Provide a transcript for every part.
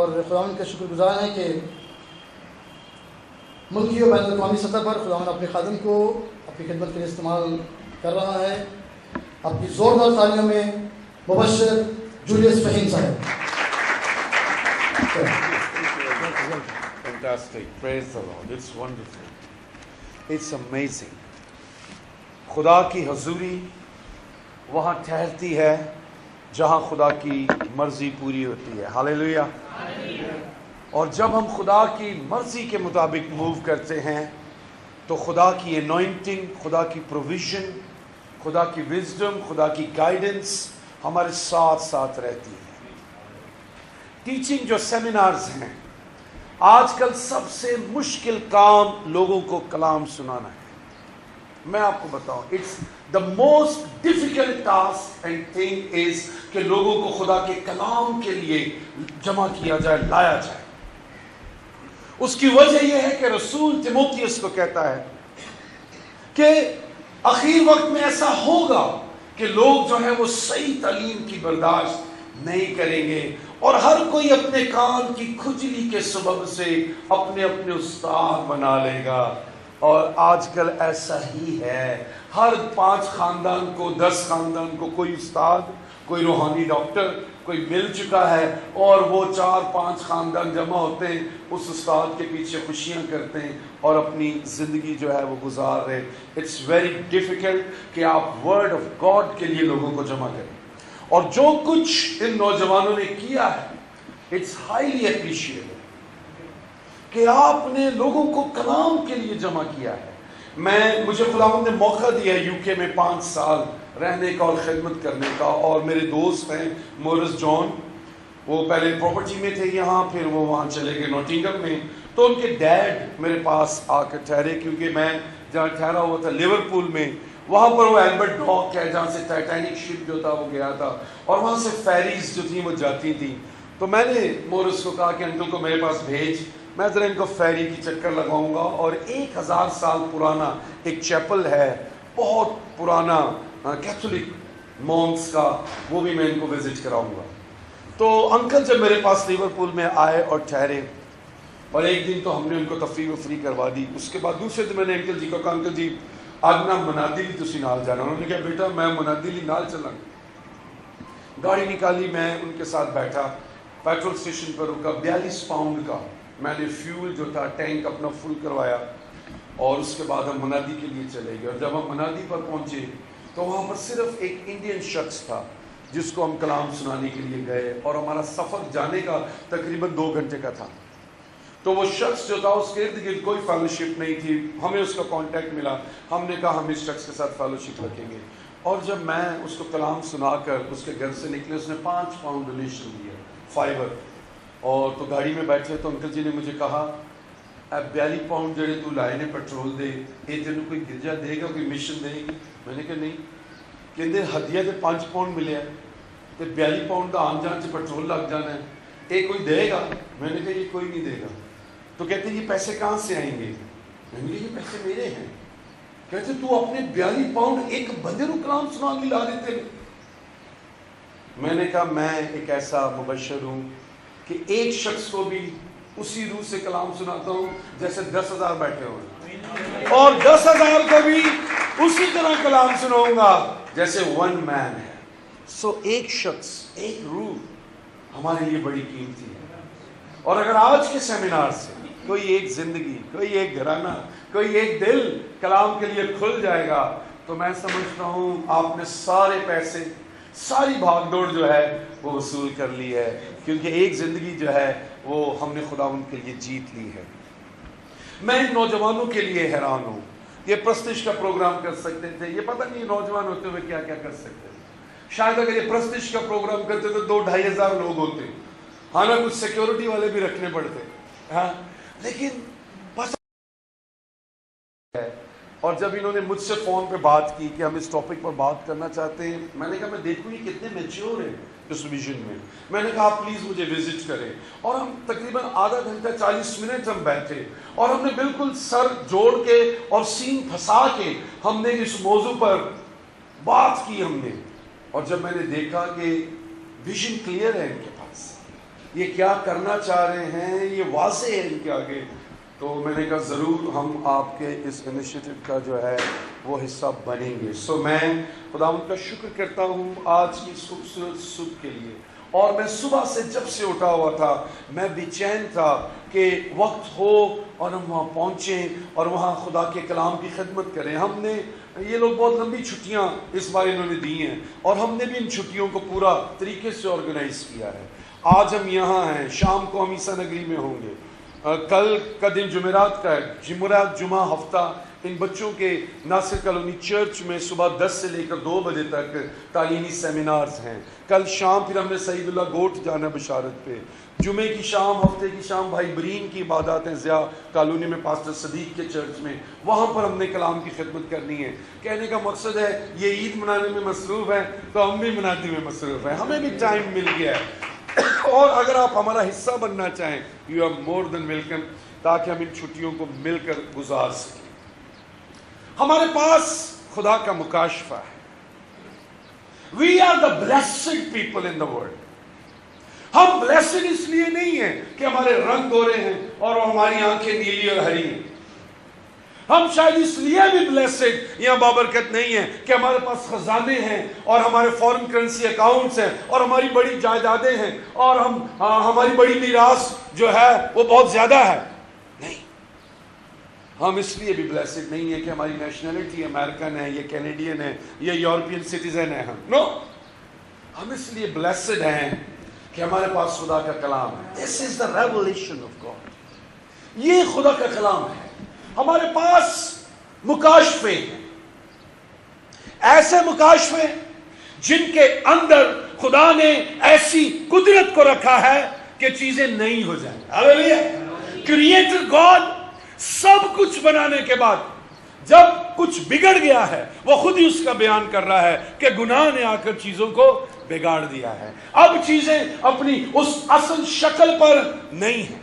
اور خداوند کا شکر گزار ہیں کہ ملکی اور بین الاقوامی سطح پر خداوند اپنے خادم کو اپنی خدمت کے لیے استعمال کر رہا ہے. آپ کی زوردار تالیوں میں مبشر جولیس فہیم صاحب. Fantastic. Praise the Lord. It's wonderful. It's amazing. خدا کی حضوری وہاں ٹھہرتی ہے جہاں خدا کی مرضی پوری ہوتی ہے. ہاللیلویہ. اور جب ہم خدا کی مرضی کے مطابق موو کرتے ہیں تو خدا کی انوائنٹنگ، خدا کی پروویژن، خدا کی وزڈم، خدا کی گائیڈنس ہمارے ساتھ ساتھ رہتی ہے. ٹیچنگ جو سیمینارز ہیں، آج کل سب سے مشکل کام لوگوں کو کلام سنانا ہے. میں آپ کو بتاؤں، it's the most difficult task and thing is کہ لوگوں کو خدا کے کلام کے لیے جمع کیا جائے، لایا جائے. اس کی وجہ یہ ہے کہ رسول تیموتھیوس کو کہتا ہے کہ اخیر وقت میں ایسا ہوگا کہ لوگ جو ہے وہ صحیح تعلیم کی برداشت نہیں کریں گے اور ہر کوئی اپنے کان کی کھجلی کے سبب سے اپنے اپنے استاد بنا لے گا. اور آج کل ایسا ہی ہے، ہر 5 خاندان کو 10 خاندان کو کوئی استاد، کوئی روحانی ڈاکٹر کوئی مل چکا ہے، اور وہ 4-5 خاندان جمع ہوتے ہیں، اس استاد کے پیچھے خوشیاں کرتے ہیں اور اپنی زندگی جو ہے وہ گزار رہے. اٹس ویری ڈیفیکلٹ کہ آپ ورڈ آف گاڈ کے لیے لوگوں کو جمع کریں. اور جو کچھ ان نوجوانوں نے کیا ہے، اٹس ہائیلی اپریشیٹڈ کہ آپ نے لوگوں کو کلام کے لیے جمع کیا ہے. مجھے خداوند نے موقع دیا ہے UK میں 5 سال رہنے کا اور خدمت کرنے کا، اور میرے دوست ہیں مورس جان، وہ پہلے پراپرٹی میں تھے یہاں، پھر وہ وہاں چلے گئے نوٹنگم میں. تو ان کے ڈیڈ میرے پاس آ کر ٹھہرے، کیونکہ میں جہاں ٹھہرا ہوا تھا لیورپول میں، وہاں پر وہ ایلبرٹ ڈاک ہے جہاں سے ٹائٹینک شپ جو تھا وہ گیا تھا، اور وہاں سے فیریز جو تھیں وہ جاتی تھیں. تو میں نے مورس کو کہا کہ انکل کو میرے پاس بھیج، میں ذرا ان کو فیری کی چکر لگاؤں گا. اور 1000 سال پرانا ایک چیپل ہے، بہت پرانا کیتھولک مونکس کا، وہ بھی میں ان کو وزٹ کراؤں گا. تو انکل جب میرے پاس لیورپول میں آئے اور ٹھہرے، اور ایک دن تو ہم نے ان کو تفریح وفری کروا دی. اس کے بعد دوسرے دن میں نے انکل جی کو کہا، انکل جی آج نہ منادلی تسی نال جانا. انہوں نے کہا بیٹا میں منادلی نال چلاں. گاڑی نکالی، میں ان کے ساتھ بیٹھا، پیٹرول اسٹیشن پر رکا، 42 پاؤنڈ کا میں نے فیول جو تھا ٹینک اپنا فل کروایا، اور اس کے بعد ہم منادی کے لیے چلے گئے. اور جب ہم منادی پر پہنچے تو وہاں پر صرف ایک انڈین شخص تھا جس کو ہم کلام سنانے کے لیے گئے، اور ہمارا سفر جانے کا تقریباً 2 گھنٹے کا تھا. تو وہ شخص جو تھا اس کے ارد گرد کوئی فیلوشپ نہیں تھی. ہمیں اس کا کانٹیکٹ ملا، ہم نے کہا ہم اس شخص کے ساتھ فیلوشپ رکھیں گے. اور جب میں اس کو کلام سنا کر اس کے گھر سے نکلے، اس نے 5 پاؤنڈ ڈونیشن دیا، فائبر. اور تو گاڑی میں بیٹھے تو انکل جی نے مجھے کہا 42 پاؤنڈ جڑے تو لائے نے پیٹرول دے، یہ تینوں کوئی گرجا دے گا، کوئی مشن دے گی؟ میں نے کہا نہیں. کہتے ہدیہ تے 5 پاؤنڈ ملے ہیں تے 42 پاؤنڈ کا آن جان سے پیٹرول لگ جانا ہے، یہ کوئی دے گا؟ میں نے کہا یہ کوئی نہیں دے گا. تو کہتے یہ پیسے کہاں سے آئیں گے؟ میں نے کہا یہ پیسے میرے ہیں. کہتے تو اپنے 42 پاؤنڈ ایک بندے کو کلام سنا کے لا دیتے. میں نے کہا میں ایک ایسا مبشر ہوں کہ ایک شخص کو بھی اسی روح سے کلام سناتا ہوں جیسے 10,000 بیٹھے ہوئے، اور 10,000 کو بھی اسی طرح کلام سناؤں گا جیسے 1 مین ہے. سو ایک شخص، ایک روح ہمارے لیے بڑی قیمتی ہے. اور اگر آج کے سیمینار سے کوئی ایک زندگی، کوئی ایک گھرانہ، کوئی ایک دل کلام کے لیے کھل جائے گا تو میں سمجھتا ہوں آپ نے سارے پیسے، ساری بھاگ دوڑ جو ہے وہ وصول کر لی ہے، کیونکہ ایک زندگی جو ہے وہ ہم نے خدا ان کے لیے جیت لی ہے. میں ان نوجوانوں کے لیے حیران ہوں. یہ پرستش کا پروگرام کر سکتے تھے، یہ پتہ نہیں نوجوان ہوتے ہوئے کیا کیا کر سکتے تھے. شاید اگر یہ پرستش کا پروگرام کرتے تو 2-2.5 ہزار لوگ ہوتے، حالانکہ کچھ سیکیورٹی والے بھی رکھنے پڑتے. ہاں لیکن بس. اور جب انہوں نے مجھ سے فون پہ بات کی کہ ہم اس ٹاپک پر بات کرنا چاہتے ہیں، میں نے کہا میں دیکھوں یہ کتنے میچیور ہیں اس ویژن میں. میں نے کہا آپ پلیز مجھے وزٹ کریں. اور ہم تقریباً آدھا گھنٹہ 40 منٹ ہم بیٹھے، اور ہم نے بالکل سر جوڑ کے اور سین پھنسا کے ہم نے اس موضوع پر بات کی ہم نے. اور جب میں نے دیکھا کہ ویژن کلیئر ہے ان کے پاس، یہ کیا کرنا چاہ رہے ہیں، یہ واضح ہے ان کے آگے. تو میں نے کہا ضرور ہم آپ کے اس انیشیٹو کا جو ہے وہ حصہ بنیں گے. سو میں خداوند کا شکر کرتا ہوں آج کی اس خوبصورت صبح کے لیے. اور میں صبح سے جب سے اٹھا ہوا تھا میں بے چین تھا کہ وقت ہو اور ہم وہاں پہنچیں اور وہاں خدا کے کلام کی خدمت کریں. ہم نے یہ لوگ بہت لمبی چھٹیاں اس بار انہوں نے دی ہیں اور ہم نے بھی ان چھٹیوں کو پورا طریقے سے آرگنائز کیا ہے. آج ہم یہاں ہیں، شام کو ہم عیسیٰ نگری میں ہوں گے. کل کا دن جمعرات کا ہے، جمعرات جمعہ ہفتہ ان بچوں کے ناصر کالونی چرچ میں صبح 10 سے لے کر 2 بجے تک تعلیمی سیمینارز ہیں. کل شام پھر ہم نے سعید اللہ گوٹ جانا بشارت پہ. جمعے کی شام، ہفتے کی شام بھائی برین کی عبادات ہیں ضیاء کالونی میں پاسٹر صدیق کے چرچ میں، وہاں پر ہم نے کلام کی خدمت کرنی ہے. کہنے کا مقصد ہے یہ عید منانے میں مصروف ہے تو ہم بھی مناتے میں مصروف ہیں، ہمیں بھی ٹائم مل گیا ہے. اور اگر آپ ہمارا حصہ بننا چاہیں you are more than welcome, تاکہ ہم ان چھٹیوں کو مل کر گزار سکیں. ہمارے پاس خدا کا مکاشفہ ہے. We are the blessed people in the world. ہم بلیسڈ اس لیے نہیں ہیں کہ ہمارے رنگ گورے ہیں اور ہماری آنکھیں نیلی اور ہری ہیں. ہم شاید اس لیے بھی بلیسڈ یا بابرکت نہیں ہیں کہ ہمارے پاس خزانے ہیں اور ہمارے فورن کرنسی اکاؤنٹس ہیں اور ہماری بڑی جائیدادیں ہیں اور ہماری بڑی میراث جو ہے وہ بہت زیادہ ہے. نہیں، ہم اس لیے بھی بلیسڈ نہیں ہیں کہ ہماری نیشنلٹی امریکن ہے، یہ کینیڈین ہے، یہ یورپین سٹیزن ہے. ہم اس لیے بلیسڈ ہیں کہ ہمارے پاس خدا کا کلام ہے. This is the revelation of God. یہ خدا کا کلام ہے. ہمارے پاس مکاشفے ہیں، ایسے مکاشفے جن کے اندر خدا نے ایسی قدرت کو رکھا ہے کہ چیزیں نئی ہو جائیں. ہاللیلویا. کریٹر گاڈ سب کچھ بنانے کے بعد جب کچھ بگڑ گیا ہے وہ خود ہی اس کا بیان کر رہا ہے کہ گناہ نے آ کر چیزوں کو بگاڑ دیا ہے. اب چیزیں اپنی اس اصل شکل پر نہیں ہیں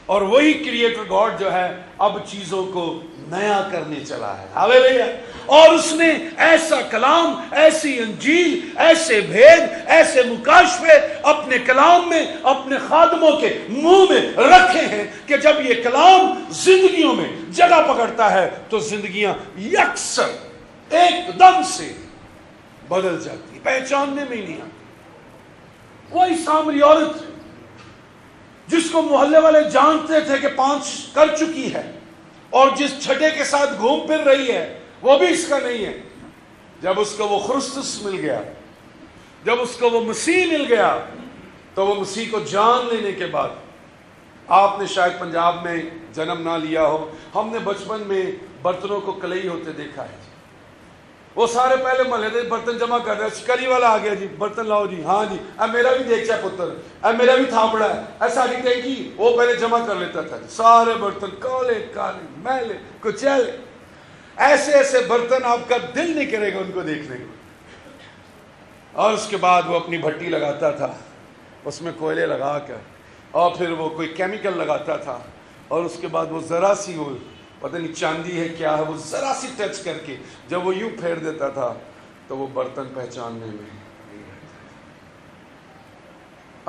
اور وہی کریٹر گاڈ جو ہے اب چیزوں کو نیا کرنے چلا ہے. ہاللیلویا. اور اس نے ایسا کلام، ایسی انجیل، ایسے بھید، ایسے مکاشفے اپنے کلام میں اپنے خادموں کے منہ میں رکھے ہیں کہ جب یہ کلام زندگیوں میں جگہ پکڑتا ہے تو زندگیاں یکسر ایک دم سے بدل جاتی، پہچاننے میں ہی نہیں آتی. وہی سامری عورت جس کو محلے والے جانتے تھے کہ 5 کر چکی ہے اور جس چھٹے کے ساتھ گھوم پھر رہی ہے وہ بھی اس کا نہیں ہے، جب اس کو وہ خرسطس مل گیا، جب اس کو وہ مسیح مل گیا تو وہ مسیح کو جان لینے کے بعد، آپ نے شاید پنجاب میں جنم نہ لیا ہو، ہم نے بچپن میں برتنوں کو کلئی ہوتے دیکھا ہے. وہ سارے پہلے محلے دے برتن جمع کر رہے ہیں، کلی والا آ گیا جی برتن لاؤ جی، ہاں جی میرا بھی دیکھا پتر، میرا بھی تھاپڑا ہے، ایسا ٹینکی وہ پہلے جمع کر لیتا تھا. سارے برتن کالے کالے میلے کچیلے، ایسے ایسے برتن آپ کا دل نہیں کرے گا ان کو دیکھنے کو. اور اس کے بعد وہ اپنی بھٹی لگاتا تھا، اس میں کوئلے لگا کر اور پھر وہ کوئی کیمیکل لگاتا تھا اور اس کے بعد وہ ذرا سی وہ پتہ نہیں چاندی ہے کیا ہے، وہ ذرا سی ٹچ کر کے جب وہ یوں پھیر دیتا تھا تو وہ برتن پہچاننے میں نہیں رہتا.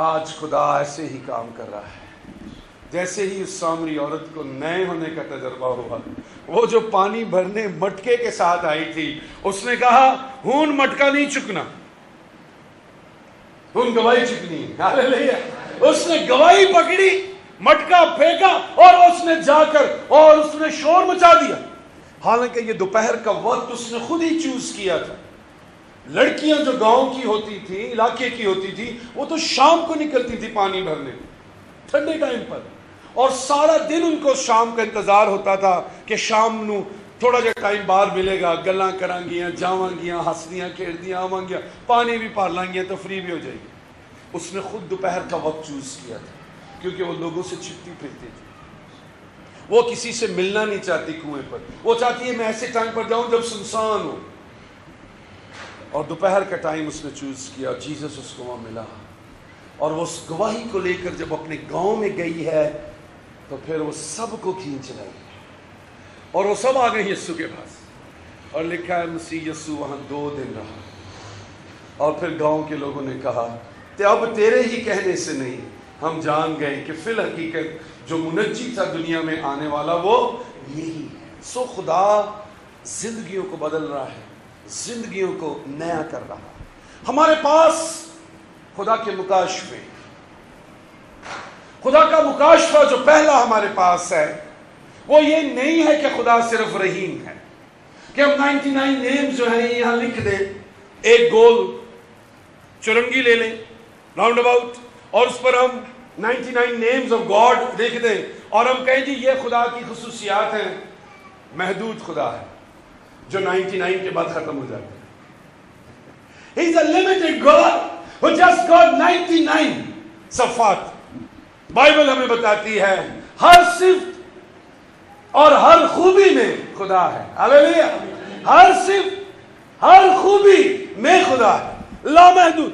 آج خدا ایسے ہی کام کر رہا ہے. جیسے ہی اس سامری عورت کو نئے ہونے کا تجربہ ہوا، وہ جو پانی بھرنے مٹکے کے ساتھ آئی تھی، اس نے کہا ہون مٹکا نہیں چکنا، ہون گواہی چکنی ہے. ہاللیلویا. اس نے گواہی پکڑی، مٹکا پھینکا اور اس نے جا کر اور اس نے شور مچا دیا. حالانکہ یہ دوپہر کا وقت اس نے خود ہی چوز کیا تھا. لڑکیاں جو گاؤں کی ہوتی تھی، علاقے کی ہوتی تھی، وہ تو شام کو نکلتی تھی پانی بھرنے ٹھنڈے ٹائم پر، اور سارا دن ان کو شام کا انتظار ہوتا تھا کہ شام نو تھوڑا جا ٹائم باہر ملے گا، گلاں کران گیاں، جاواں گیاں، ہسدیاں کھیڑدیاں آواں گیاں، پانی بھی پار لائیں گیاں، تفریح بھی ہو جائے گی. اس نے خود دوپہر کا وقت چوز کیا تھا کیونکہ وہ لوگوں سے چھپتی پھرتی تھی. وہ کسی سے ملنا نہیں چاہتی کنویں پر، وہ چاہتی ہے میں ایسے ٹائم پر جاؤں جب سنسان ہو. اور دوپہر کا ٹائم اس نے چوز کیا. جیسس اس کو وہاں ملا اور وہ اس گواہی کو لے کر جب اپنے گاؤں میں گئی ہے تو پھر وہ سب کو کھینچ لائی اور وہ سب آ گئے یسوع کے پاس. اور لکھا ہے مسیح یسوع وہاں 2 دن رہا. اور پھر گاؤں کے لوگوں نے کہا تے اب تیرے ہی کہنے سے نہیں ہم جان گئے کہ فی الحقیقت جو منجی تھا دنیا میں آنے والا وہ یہی ہے۔ سو خدا زندگیوں کو بدل رہا ہے، زندگیوں کو نیا کر رہا ہے۔ ہمارے پاس خدا کے مکاشفے، خدا کا مکاشفہ جو پہلا ہمارے پاس ہے وہ یہ نہیں ہے کہ خدا صرف رحیم ہے، کہ ہم 99 نیمز جو ہیں یہاں لکھ دیں، ایک گول چرنگی لے لیں راؤنڈ اباؤٹ اور اس پر ہم 99 نیمز آف گاڈ لکھ دیں اور ہم کہیں جی یہ خدا کی خصوصیات ہیں۔ محدود خدا ہے جو 99 کے بعد ختم ہو جاتا ہے۔ He is a limited God who just got 99 صفات۔ بائبل ہمیں بتاتی ہے ہر صفت اور ہر خوبی میں خدا ہے۔ ہاللیلویا۔ ہر صفت ہر خوبی میں خدا ہے، لامحدود۔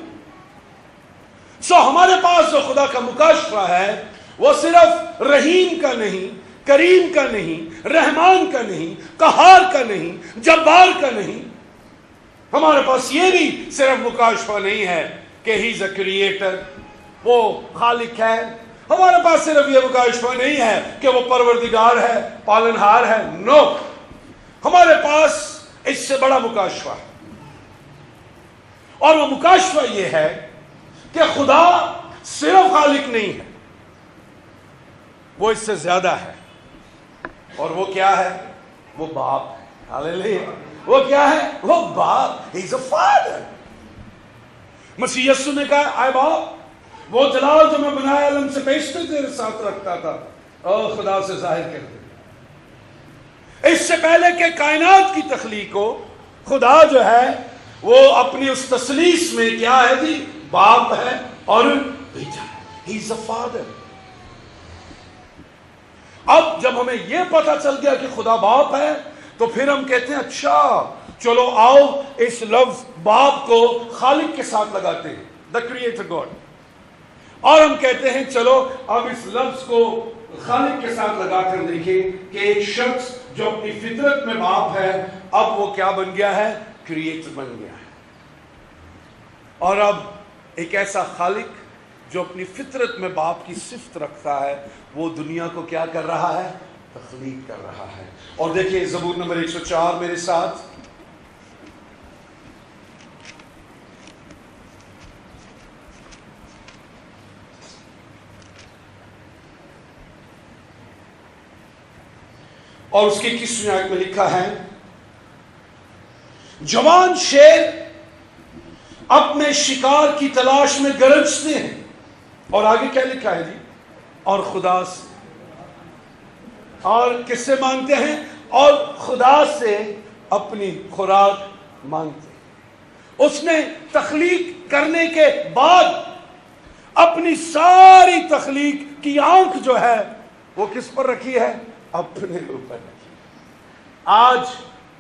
سو ہمارے پاس جو خدا کا مکاشفہ ہے وہ صرف رحیم کا نہیں، کریم کا نہیں، رحمان کا نہیں، قہار کا نہیں، جبار کا نہیں۔ ہمارے پاس یہ بھی صرف مکاشفہ نہیں ہے کہ ہی از اے کریٹر، وہ خالق ہے۔ ہمارے پاس صرف یہ مکاشفہ نہیں ہے کہ وہ پروردگار ہے، پالنہار ہے۔ نو، ہمارے پاس اس سے بڑا مکاشفہ ہے، اور وہ مکاشفہ یہ ہے کہ خدا صرف خالق نہیں ہے، وہ اس سے زیادہ ہے۔ اور وہ کیا ہے؟ وہ باپ ہے۔ ہاللیلویا۔ وہ کیا ہے؟ وہ باپ۔ He is a father۔ مسیح یسوع نے کہا اے باپ، وہ جلال جو میں بنائے عالم سے بیشتر تیرے ساتھ رکھتا تھا، اور خدا سے ظاہر کر دے۔ اس سے پہلے کہ کائنات کی تخلیق ہو، خدا جو ہے وہ اپنی اس تثلیث میں کیا ہے جی؟ باپ ہے اور بیٹا ہے۔ He is a father۔ اب جب ہمیں یہ پتہ چل گیا کہ خدا باپ ہے تو پھر ہم کہتے ہیں اچھا چلو آؤ اس لفظ باپ کو خالق کے ساتھ لگاتے ہیں، the creator God، اور ہم کہتے ہیں چلو اب اس لفظ کو خالق کے ساتھ لگا کر دیکھیں کہ ایک شخص جو اپنی فطرت میں باپ ہے اب وہ کیا بن گیا ہے؟ کریٹر بن گیا ہے۔ اور اب ایک ایسا خالق جو اپنی فطرت میں باپ کی صفت رکھتا ہے وہ دنیا کو کیا کر رہا ہے؟ تخلیق کر رہا ہے۔ اور دیکھیں زبور نمبر 104 میرے ساتھ، اور اس کی 21ویں آیت میں لکھا ہے جوان شیر اپنے شکار کی تلاش میں گرجتے ہیں، اور آگے کیا لکھا ہے جی؟ اور خدا سے، اور کس سے مانگتے ہیں؟ اور خدا سے اپنی خوراک مانگتے ہیں۔ اس نے تخلیق کرنے کے بعد اپنی ساری تخلیق کی آنکھ جو ہے وہ کس پر رکھی ہے؟ اپنے اوپر رکھی۔ آج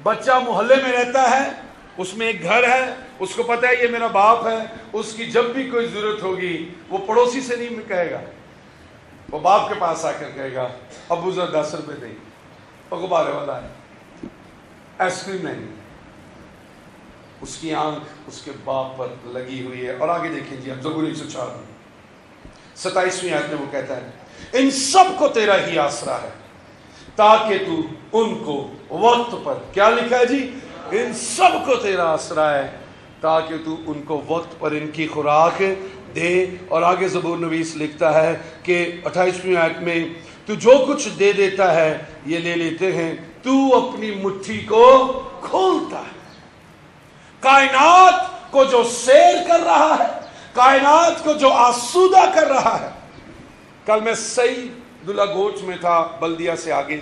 بچہ محلے میں رہتا ہے، اس میں ایک گھر ہے، اس کو پتا ہے یہ میرا باپ ہے، اس کی جب بھی کوئی ضرورت ہوگی وہ پڑوسی سے نہیں کہے گا، وہ باپ کے پاس آ کر کہے گا ابو ذرا 10 روپے دیں، وہ غبارے والا ہے، آئس کریم نہیں۔ اس کی آنکھ اس کے باپ پر لگی ہوئی ہے۔ اور آگے دیکھیں جی، اب زبور 104 میں 27ویں آیت میں وہ کہتا ہے ان سب کو تیرا ہی آسرا ہے تاکہ تو ان کو وقت پر، کیا لکھا ہے جی؟ ان سب کو تیرا آسرا ہے تاکہ تو ان کو وقت پر ان کی خوراک دے۔ اور آگے زبور نویس لکھتا ہے کہ 28ویں آیت میں تو جو کچھ دے دیتا ہے یہ لے لیتے ہیں، تو اپنی مٹھی کو کھولتا ہے۔ کائنات کو جو سیر کر رہا ہے، کائنات کو جو آسودہ کر رہا ہے۔ کل میں سعید اللہ گوچ میں تھا، بلدیہ سے آگے،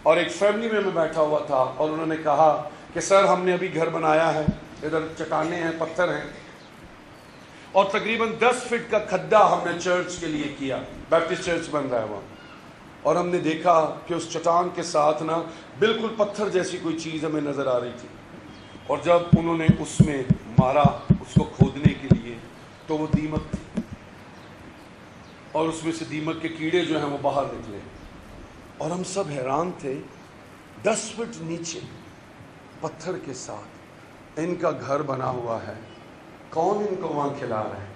اور ایک فیملی میں بیٹھا ہوا تھا، اور انہوں نے کہا کہ سر ہم نے ابھی گھر بنایا ہے، ادھر چٹانیں ہیں، پتھر ہیں، اور تقریباً 10 فٹ کا کھڈا ہم نے چرچ کے لیے کیا، بیپٹسٹ چرچ بن رہا ہے وہاں۔ اور ہم نے دیکھا کہ اس چٹان کے ساتھ نا بالکل پتھر جیسی کوئی چیز ہمیں نظر آ رہی تھی، اور جب انہوں نے اس میں مارا اس کو کھودنے کے لیے تو وہ دیمک تھی، اور اس میں سے دیمک کے کیڑے جو ہیں وہ باہر نکلے، اور ہم سب حیران تھے۔ 10 فٹ نیچے پتھر کے ساتھ ان کا گھر بنا ہوا ہے، کون ان کو وہاں کھلا رہا ہے؟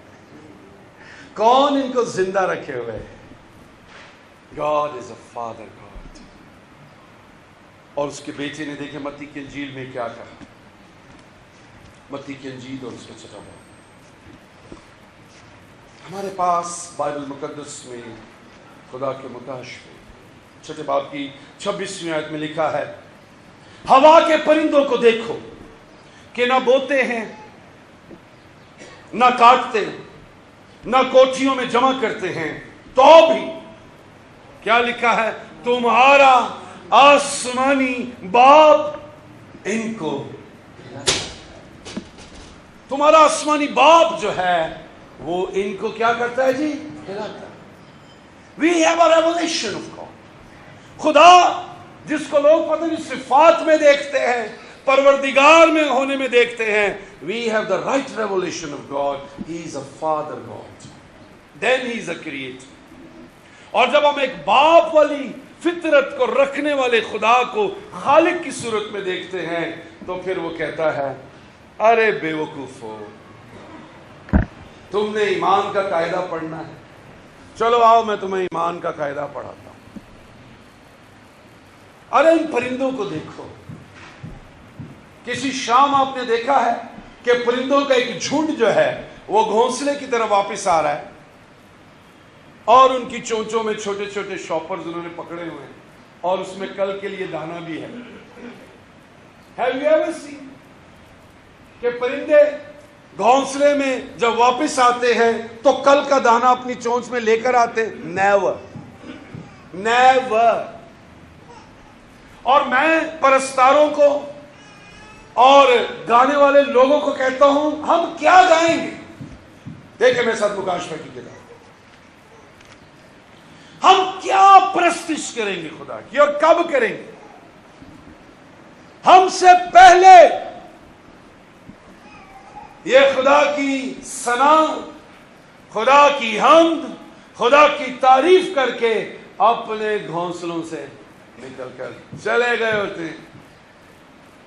کون ان کو زندہ رکھے ہوئے ہے؟ God is a father God. اور اس کے بیٹے نے دیکھے متی کی انجیل میں کیا کہا، متی کی انجیل اور اس کا 6واں باب۔ ہمارے پاس بائبل مقدس میں خدا کے مکاشفے 6 باب کی 26ویں آیت میں لکھا ہے، ہوا کے پرندوں کو دیکھو کہ نہ بوتے ہیں، نہ کاٹتے، نہ کوٹھیوں میں جمع کرتے ہیں، تو بھی کیا لکھا ہے، تمہارا آسمانی باپ ان کو، تمہارا آسمانی باپ جو ہے وہ ان کو کیا کرتا ہے جی؟ کھلاتا ہے۔ We have a revelation of God. خدا جس کو لوگ پتہ نہیں صفات میں دیکھتے ہیں، پروردگار میں ہونے میں دیکھتے ہیں، we have the right revelation of God. He is a father God. Then he is a creator. اور جب ہم ایک باپ والی فطرت کو رکھنے والے خدا کو خالق کی صورت میں دیکھتے ہیں تو پھر وہ کہتا ہے، ارے بے وقوفو، تم نے ایمان کا قاعدہ پڑھنا ہے، چلو آؤ میں تمہیں ایمان کا قاعدہ پڑھاتا ہوں۔ ارے ان پرندوں کو دیکھو، کسی شام آپ نے دیکھا ہے کہ پرندوں کا ایک جھنڈ جو ہے وہ گھونسلے کی طرف واپس آ رہا ہے، اور ان کی چونچوں میں چھوٹے چھوٹے شاپرز انہوں نے پکڑے ہوئے ہیں، اور اس میں کل کے لیے دانا بھی ہے۔ Have you ever seen کہ پرندے گھونسلے میں جب واپس آتے ہیں تو کل کا دانا اپنی چونچ میں لے کر آتے؟ Never, never. اور میں پرستاروں کو اور گانے والے لوگوں کو کہتا ہوں، ہم کیا گائیں گے؟ دیکھیں میرے ساتھ مکاشفہ کی کتاب، ہم کیا پرستش کریں گے خدا کی، اور کب کریں گے؟ ہم سے پہلے یہ خدا کی ثنا، خدا کی حمد، خدا کی تعریف کر کے اپنے گھونسلوں سے نکل کر چلے گئے ہوتے ہیں۔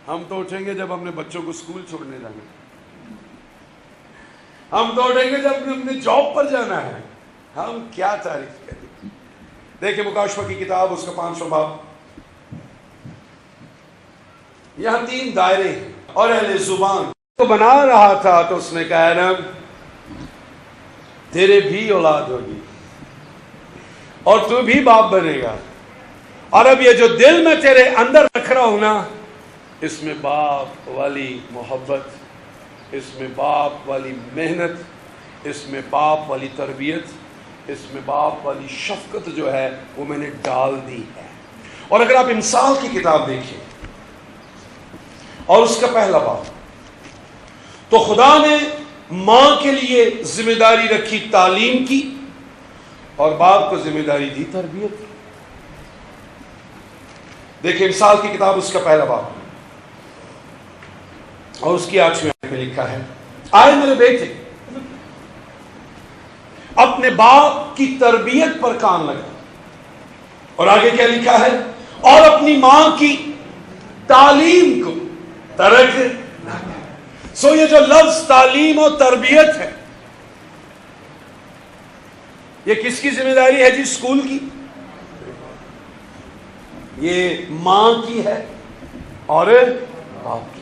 ہم تو اٹھیں گے جب ہم نے بچوں کو اسکول چھوڑنے جانا ہے، ہم تو اٹھیں گے جب اپنے جاب پر جانا ہے، ہم کیا تعریف کریں؟ دیکھیں مکاشفہ کی کتاب اس کا 5واں باب، یہاں 3 دائرے ہیں، اور اہل زبان کو بنا رہا تھا تو اس نے کہا نا تیرے بھی اولاد ہوگی اور تو بھی باپ بنے گا، اور اب یہ جو دل میں تیرے اندر رکھ رہا ہوں نا، اس میں باپ والی محبت، اس میں باپ والی محنت، اس میں باپ والی تربیت، اس میں باپ والی شفقت جو ہے وہ میں نے ڈال دی ہے۔ اور اگر آپ امثال کی کتاب دیکھیں اور اس کا 1 باب، تو خدا نے ماں کے لیے ذمہ داری رکھی تعلیم کی، اور باپ کو ذمہ داری دی تربیت کی۔ دیکھیں امثال کی کتاب اس کا 1 باب اور اس کی 8ویں آیت میں لکھا ہے، آئے میرے بیٹے اپنے باپ کی تربیت پر کان لگا، اور آگے کیا لکھا ہے، اور اپنی ماں کی تعلیم کو ترک نہ کر۔ سو یہ جو لفظ تعلیم و تربیت ہے، یہ کس کی ذمہ داری ہے جی؟ اسکول کی؟ یہ ماں کی ہے اور باپ کی ہے۔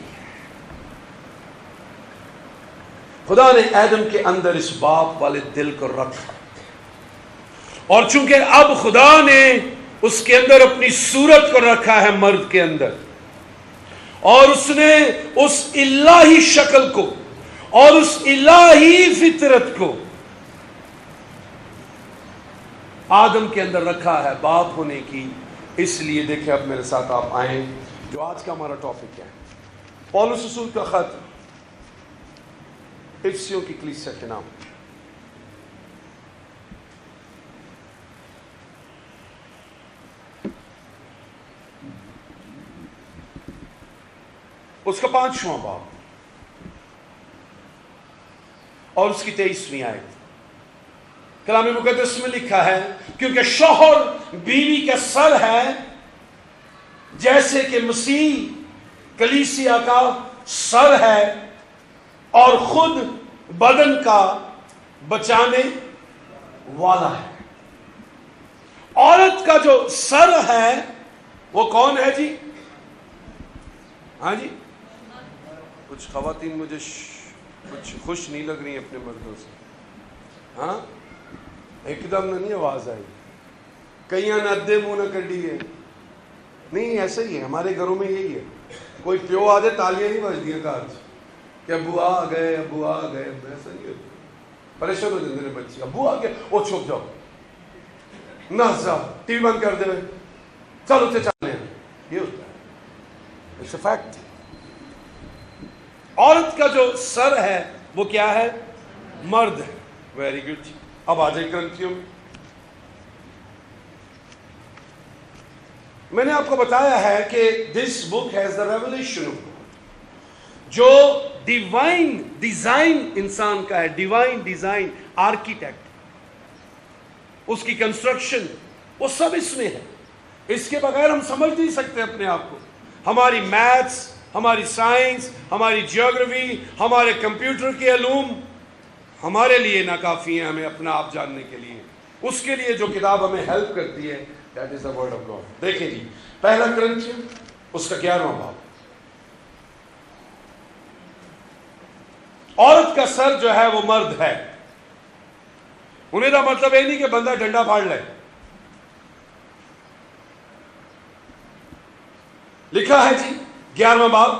خدا نے آدم کے اندر اس باپ والے دل کو رکھا، اور چونکہ اب خدا نے اس کے اندر اپنی صورت کو رکھا ہے مرد کے اندر، اور اس نے اس الہی شکل کو اور اس الہی فطرت کو آدم کے اندر رکھا ہے باپ ہونے کی۔ اس لیے دیکھیں اب میرے ساتھ آپ آئیں، جو آج کا ہمارا ٹاپک ہے، پولس رسول کا خط افسیوں کی کلیسیا کے نام، اس کا 5واں باب اور اس کی 23ویں آیت۔ کلام مقدس میں لکھا ہے، کیونکہ شوہر بیوی کا سر ہے، جیسے کہ مسیح کلیسیا کا سر ہے، اور خود بدن کا بچانے والا ہے. عورت کا جو سر ہے وہ کون ہے جی؟ ہاں جی، کچھ خواتین مجھے کچھ خوش نہیں لگ رہی اپنے مردوں سے. ہاں ایک دم نہیں آواز آئی، کئیاں نہ ادے منہ نہ کڈی ہے. نہیں ایسا ہی ہے، ہمارے گھروں میں یہی ہے. کوئی پیو آ جائے تالیاں نہیں بجدیاں گھر کہ ابو آ گئے ابو آ گئے. ایسا نہیں ہوتا، پریشان ہو جاتے ہیں بچے. ابو آ گئے، وہ چھپ جاؤ نہ جاؤ، ٹی وی بند کر دے، چلو تے چلے. یہ ہوتا ہے، اٹس اے فیکٹ. عورت کا جو سر ہے وہ کیا ہے؟ مرد ہے. Very good. اب آ جائے کرنتھیوں میں نے آپ کو بتایا ہے کہ this book has the revelation of God. جو ڈیوائن ڈیزائن انسان کا ہے، ڈیوائن ڈیزائن، آرکیٹیکٹ، اس کی کنسٹرکشن، وہ سب اس میں ہے. اس کے بغیر ہم سمجھ نہیں سکتے اپنے آپ کو. ہماری میتھس، ہماری سائنس، ہماری جیوگرافی، ہمارے کمپیوٹر کے علوم ہمارے لیے ناکافی ہیں ہمیں اپنا آپ جاننے کے لیے. اس کے لیے جو کتاب ہمیں ہیلپ کرتی ہے that is the word of God. دیکھیں جی، پہلا کرنتھیوں اس کا 11واں باب. عورت کا سر جو ہے وہ مرد ہے. انہیں کا مطلب یہ نہیں کہ بندہ ڈنڈا پھاڑ لے. لکھا ہے جی 11واں باب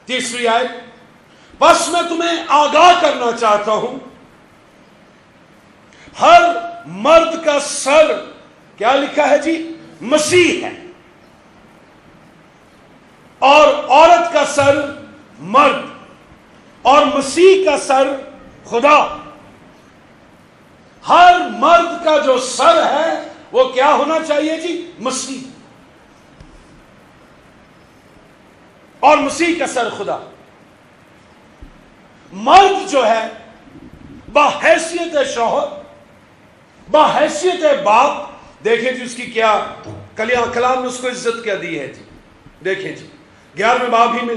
3 آیت، بس میں تمہیں آگاہ کرنا چاہتا ہوں ہر مرد کا سر کیا لکھا ہے جی؟ مسیح ہے، اور عورت کا سر مرد، اور مسیح کا سر خدا. ہر مرد کا جو سر ہے وہ کیا ہونا چاہیے جی؟ مسیح. اور مسیح کا سر خدا. مرد جو ہے بحیثیت شوہر، بحیثیت باپ، دیکھیں جی اس کی کیا کلام نے اس کو عزت کیا دی ہے جی. دیکھیں جی 11ویں باب ہی میں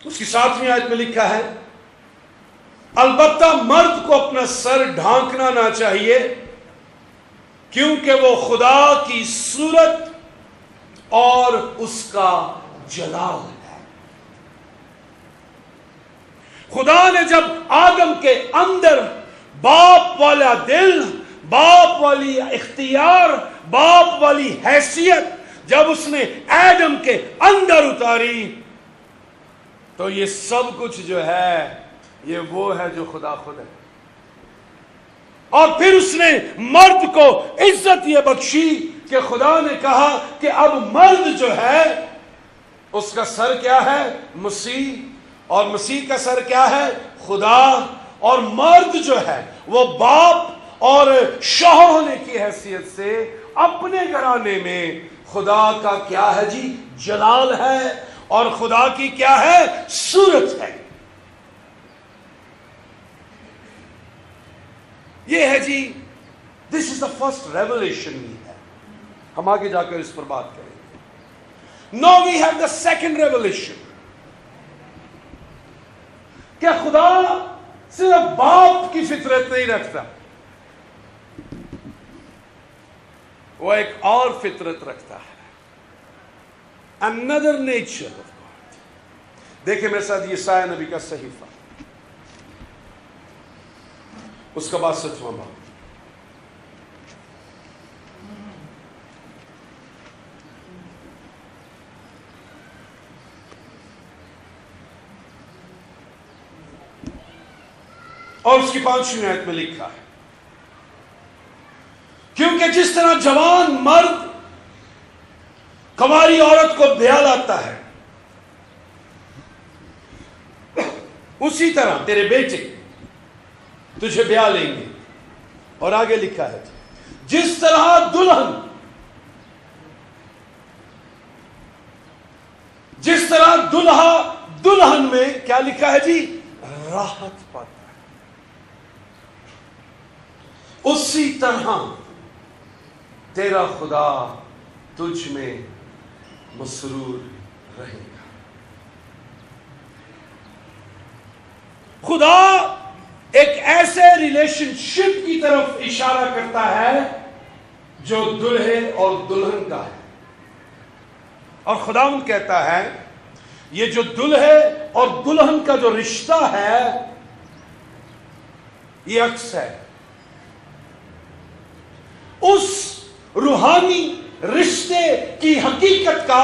اس کی 7ویں آیت میں لکھا ہے، البتہ مرد کو اپنا سر ڈھانکنا نہ چاہیے کیونکہ وہ خدا کی صورت اور اس کا جلال ہے. خدا نے جب آدم کے اندر باپ والا دل، باپ والی اختیار، باپ والی حیثیت جب اس نے آدم کے اندر اتاری تو یہ سب کچھ جو ہے یہ وہ ہے جو خدا خود ہے. اور پھر اس نے مرد کو عزت یہ بخشی کہ خدا نے کہا کہ اب مرد جو ہے اس کا سر کیا ہے؟ مسیح. اور مسیح کا سر کیا ہے؟ خدا. اور مرد جو ہے وہ باپ اور شوہر ہونے کی حیثیت سے اپنے گھرانے میں خدا کا کیا ہے جی؟ جلال ہے، اور خدا کی کیا ہے؟ صورت ہے. یہ ہے جی دس از دا فرسٹ ریولیشن. ہم آگے جا کر اس پر بات کریں گے. Now we have the second revelation کہ خدا صرف باپ کی فطرت نہیں رکھتا، وہ ایک اور فطرت رکھتا ہے. another nature of God. دیکھیں میرے ساتھ یسایہ نبی کا صحیفہ اس کا 62واں باب. اور اس کی 5ویں آیت میں لکھا ہے، کیونکہ جس طرح جوان مرد کنواری عورت کو بیاہ لاتا ہے اسی طرح تیرے بیٹے تجھے بیاہ لیں گے. اور آگے لکھا ہے جس طرح دلہا دلہن میں کیا لکھا ہے جی؟ راحت پاتا ہے، اسی طرح تیرا خدا تجھ میں مسرور رہے گا. خدا ایک ایسے ریلیشن شپ کی طرف اشارہ کرتا ہے جو دلہے اور دلہن کا ہے. اور خداوند کہتا ہے یہ جو دلہے اور دلہن کا جو رشتہ ہے یہ عکس ہے اس روحانی رشتے کی حقیقت کا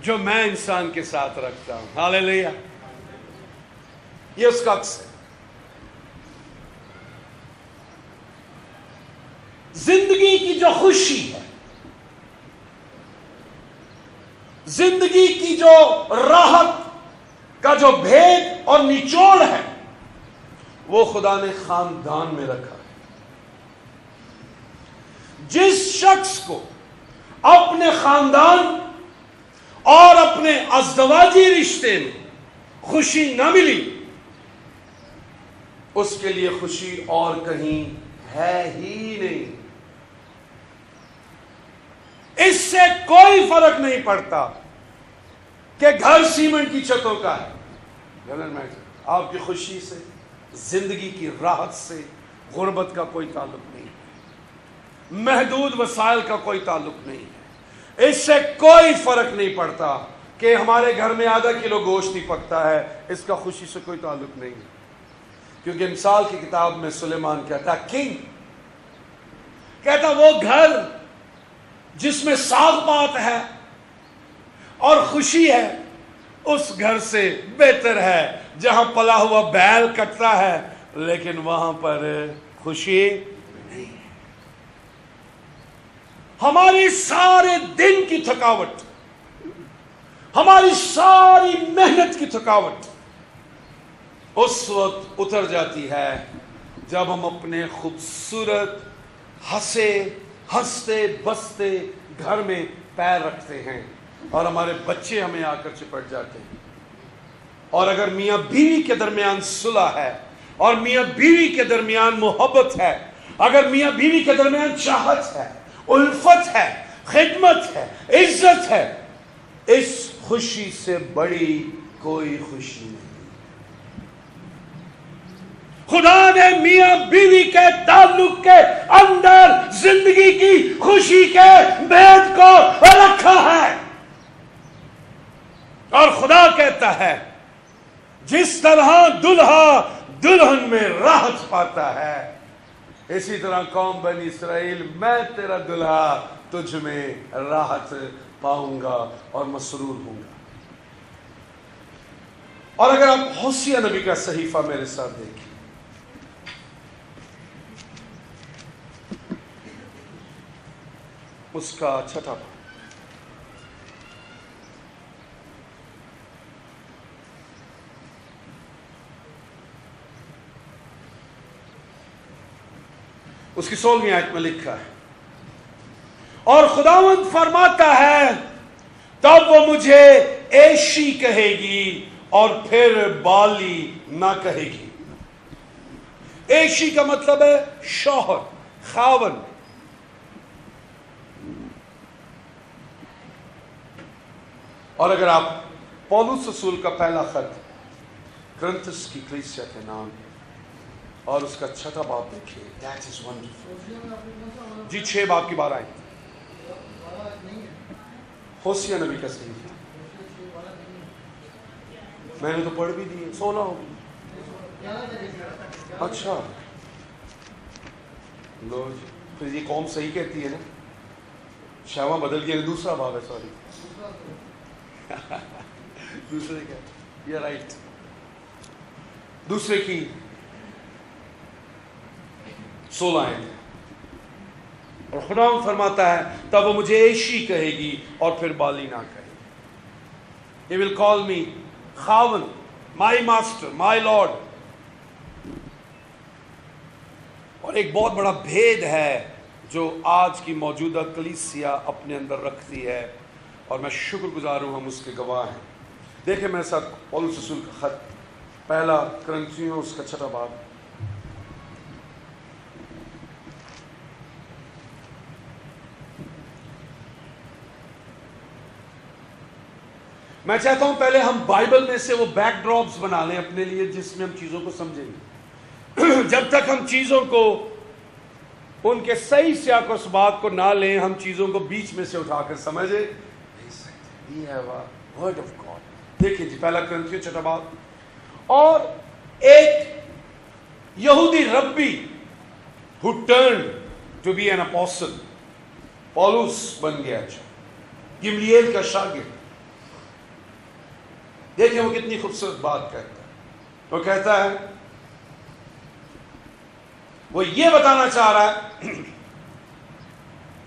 جو میں انسان کے ساتھ رکھتا ہوں. ہاللیلویا. یہ اس کا عکس ہے. زندگی کی جو خوشی ہے، زندگی کی جو راحت کا جو بھید اور نچوڑ ہے وہ خدا نے خاندان میں رکھا ہے. جس شخص کو اپنے خاندان اور اپنے ازدواجی رشتے میں خوشی نہ ملی، اس کے لیے خوشی اور کہیں ہے ہی نہیں. اس سے کوئی فرق نہیں پڑتا کہ گھر سیمنٹ کی چھتوں کا ہے. آپ کی خوشی سے، زندگی کی راحت سے غربت کا کوئی تعلق نہیں ہے، محدود وسائل کا کوئی تعلق نہیں ہے. اس سے کوئی فرق نہیں پڑتا کہ ہمارے گھر میں آدھا کلو گوشت ہی پکتا ہے، اس کا خوشی سے کوئی تعلق نہیں ہے. کیونکہ مثال کی کتاب میں سلیمان کہتا کنگ کہتا وہ گھر جس میں ساگ پات ہے اور خوشی ہے اس گھر سے بہتر ہے جہاں پلا ہوا بیل کٹتا ہے لیکن وہاں پر خوشی نہیں ہے. ہماری سارے دن کی تھکاوٹ، ہماری ساری محنت کی تھکاوٹ اس وقت اتر جاتی ہے جب ہم اپنے خوبصورت ہنستے بستے گھر میں پیر رکھتے ہیں اور ہمارے بچے ہمیں آ کر چپٹ جاتے ہیں. اور اگر میاں بیوی کے درمیان صلح ہے اور میاں بیوی کے درمیان محبت ہے، اگر میاں بیوی کے درمیان چاہت ہے، الفت ہے، خدمت ہے، عزت ہے، اس خوشی سے بڑی کوئی خوشی نہیں. خدا نے میاں بیوی کے تعلق کے اندر زندگی کی خوشی کے بھید کو رکھا ہے. اور خدا کہتا ہے جس طرح دلہا دلہن میں راحت پاتا ہے اسی طرح قوم بنی اسرائیل میں تیرا دلہا تجھ میں راحت پاؤں گا اور مسرور ہوں گا. اور اگر آپ ہوسیہ نبی کا صحیفہ میرے ساتھ دیکھیں، اس کا 6واں باب، اس کی 16ویں آیت میں لکھا ہے اور خداوند فرماتا ہے تب وہ مجھے ایشی کہے گی اور پھر بالی نہ کہے گی. ایشی کا مطلب ہے شوہر، خاون. اور اگر آپ پولس رسول کا پہلا خط کرنتھس کی کلیسیا کے نام اور اس کا 6واں باب دیکھیں، that is wonderful. جی 6 باب کی 12 آیت ہوسیہ نبی کا صحیفہ میں نے تو پڑھ بھی دی، 16 ہوگی. اچھا لو پھر یہ قوم صحیح کہتی ہے نا، 6واں بدل گیا، دوسرا باب ہے، سوری دوسرے کا یہ رائٹ، دوسرے کی 16 آیت. اور خدا فرماتا ہے تب وہ مجھے ایشی کہے گی اور پھر بالی نہ کہے گی. He will call me خاون، my master, my lord. اور ایک بہت بڑا بھید ہے جو آج کی موجودہ کلیسیا اپنے اندر رکھتی ہے اور میں شکر گزار ہوں ہم اس کے گواہ ہیں. دیکھیں میرے ساتھ پولس رسول کا خط پہلا کرنتھیوں اس کا 6واں باب. میں چاہتا ہوں پہلے ہم بائبل میں سے وہ بیک ڈراپس بنا لیں اپنے لیے جس میں ہم چیزوں کو سمجھیں گے. جب تک ہم چیزوں کو ان کے صحیح سیاق و سباق کو نہ لیں, ہم چیزوں کو بیچ میں سے اٹھا کر سمجھے نہیں سکتے. We have a word of God. دیکھیں جی پہلا کرنتھیوں چھٹا باب. اور ایک یہودی ربی who turned to be an apostle, پولس بن گیا. گملیل کا شاگرد. دیکھیں وہ کتنی خوبصورت بات کہتا ہے. وہ کہتا ہے, وہ یہ بتانا چاہ رہا ہے,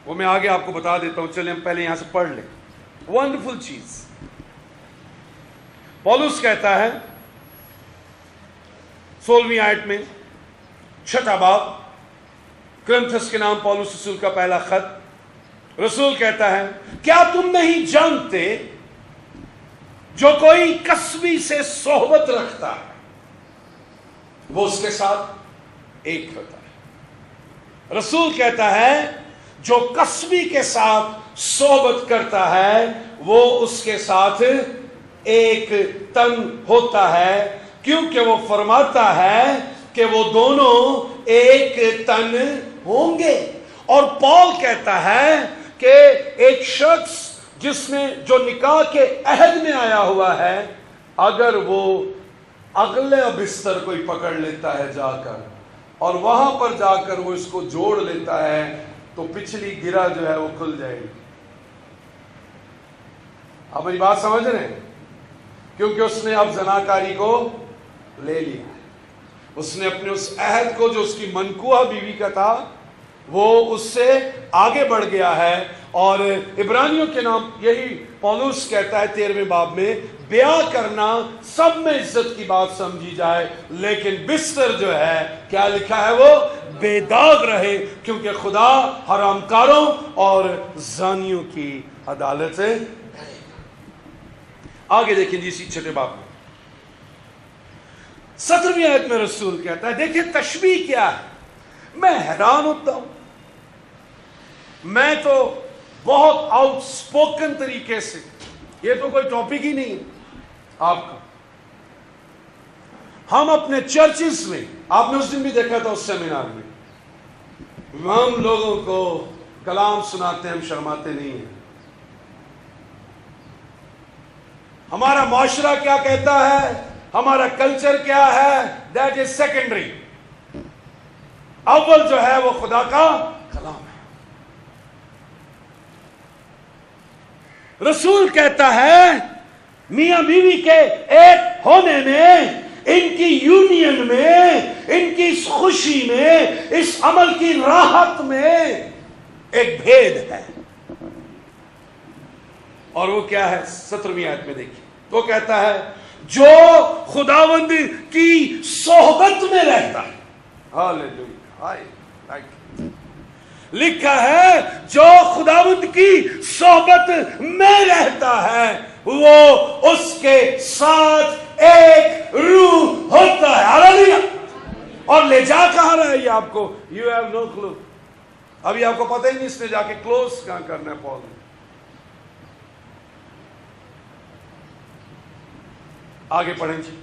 وہ میں آگے آپ کو بتا دیتا ہوں, چلیں ہم پہلے یہاں سے پڑھ لیں. ونڈرفل چیز. پولس کہتا ہے 16ویں آیت میں, چھٹا باب, کرنتھس کے نام پولس رسول کا پہلا خط. رسول کہتا ہے, کیا تم نہیں جانتے جو کوئی کسبی سے صحبت رکھتا ہے وہ اس کے ساتھ ایک ہوتا ہے. رسول کہتا ہے جو کسبی کے ساتھ صحبت کرتا ہے وہ اس کے ساتھ ایک تن ہوتا ہے, کیونکہ وہ فرماتا ہے کہ وہ دونوں ایک تن ہوں گے. اور پال کہتا ہے کہ ایک شخص جس میں جو نکاح کے عہد میں آیا ہوا ہے, اگر وہ اگلے بستر کوئی پکڑ لیتا ہے جا کر اور وہاں پر جا کر وہ اس کو جوڑ لیتا ہے تو پچھلی گرہ جو ہے وہ کھل جائے گی. آپ میری بات سمجھ رہے ہیں؟ کیونکہ اس نے اب زناکاری کو لے لیا. اس نے اپنے اس عہد کو جو اس کی منقوہ بیوی کا تھا وہ اس سے آگے بڑھ گیا ہے. اور عبرانیوں کے نام یہی پولس کہتا ہے 13ویں باب میں, بیاہ کرنا سب میں عزت کی بات سمجھی جائے, لیکن بستر جو ہے کیا لکھا ہے وہ بے داغ رہے, کیونکہ خدا حرام کاروں اور زانیوں کی عدالت ہے. آگے دیکھیں جی اسی چھٹے باب میں 17ویں آیت میں رسول کہتا ہے, دیکھیں تشبیہ کیا ہے. میں حیران ہوتا ہوں, میں تو بہت آؤٹ سپوکن طریقے سے, یہ تو کوئی ٹاپک ہی نہیں ہے آپ کا. ہم اپنے چرچز میں, آپ نے اس دن بھی دیکھا تھا اس سیمینار میں, ہم لوگوں کو کلام سناتے ہیں, ہم شرماتے نہیں ہیں. ہمارا معاشرہ کیا کہتا ہے, ہمارا کلچر کیا ہے, دیٹ از سیکنڈری. اول جو ہے وہ خدا کا کلام ہے. رسول کہتا ہے میاں بیوی کے ایک ہونے میں, ان کی یونین میں, ان کی اس خوشی میں, اس عمل کی راحت میں ایک بھید ہے. اور وہ کیا ہے 17ویں آیت میں دیکھیے, وہ کہتا ہے جو خداوند کی صحبت میں رہتا ہے. ہاللیلویا. لکھا ہے جو خداوند کی صحبت میں رہتا ہے وہ اس کے ساتھ ایک روح ہوتا ہے. ہاللیلویا. اور لے جا کہاں رہا ہے یہ آپ کو, یو ہیو نو کلو. ابھی آپ کو پتہ ہی نہیں اس نے جا کے کلوز کہاں کرنا ہے. پال نے آگے پڑھیں جی.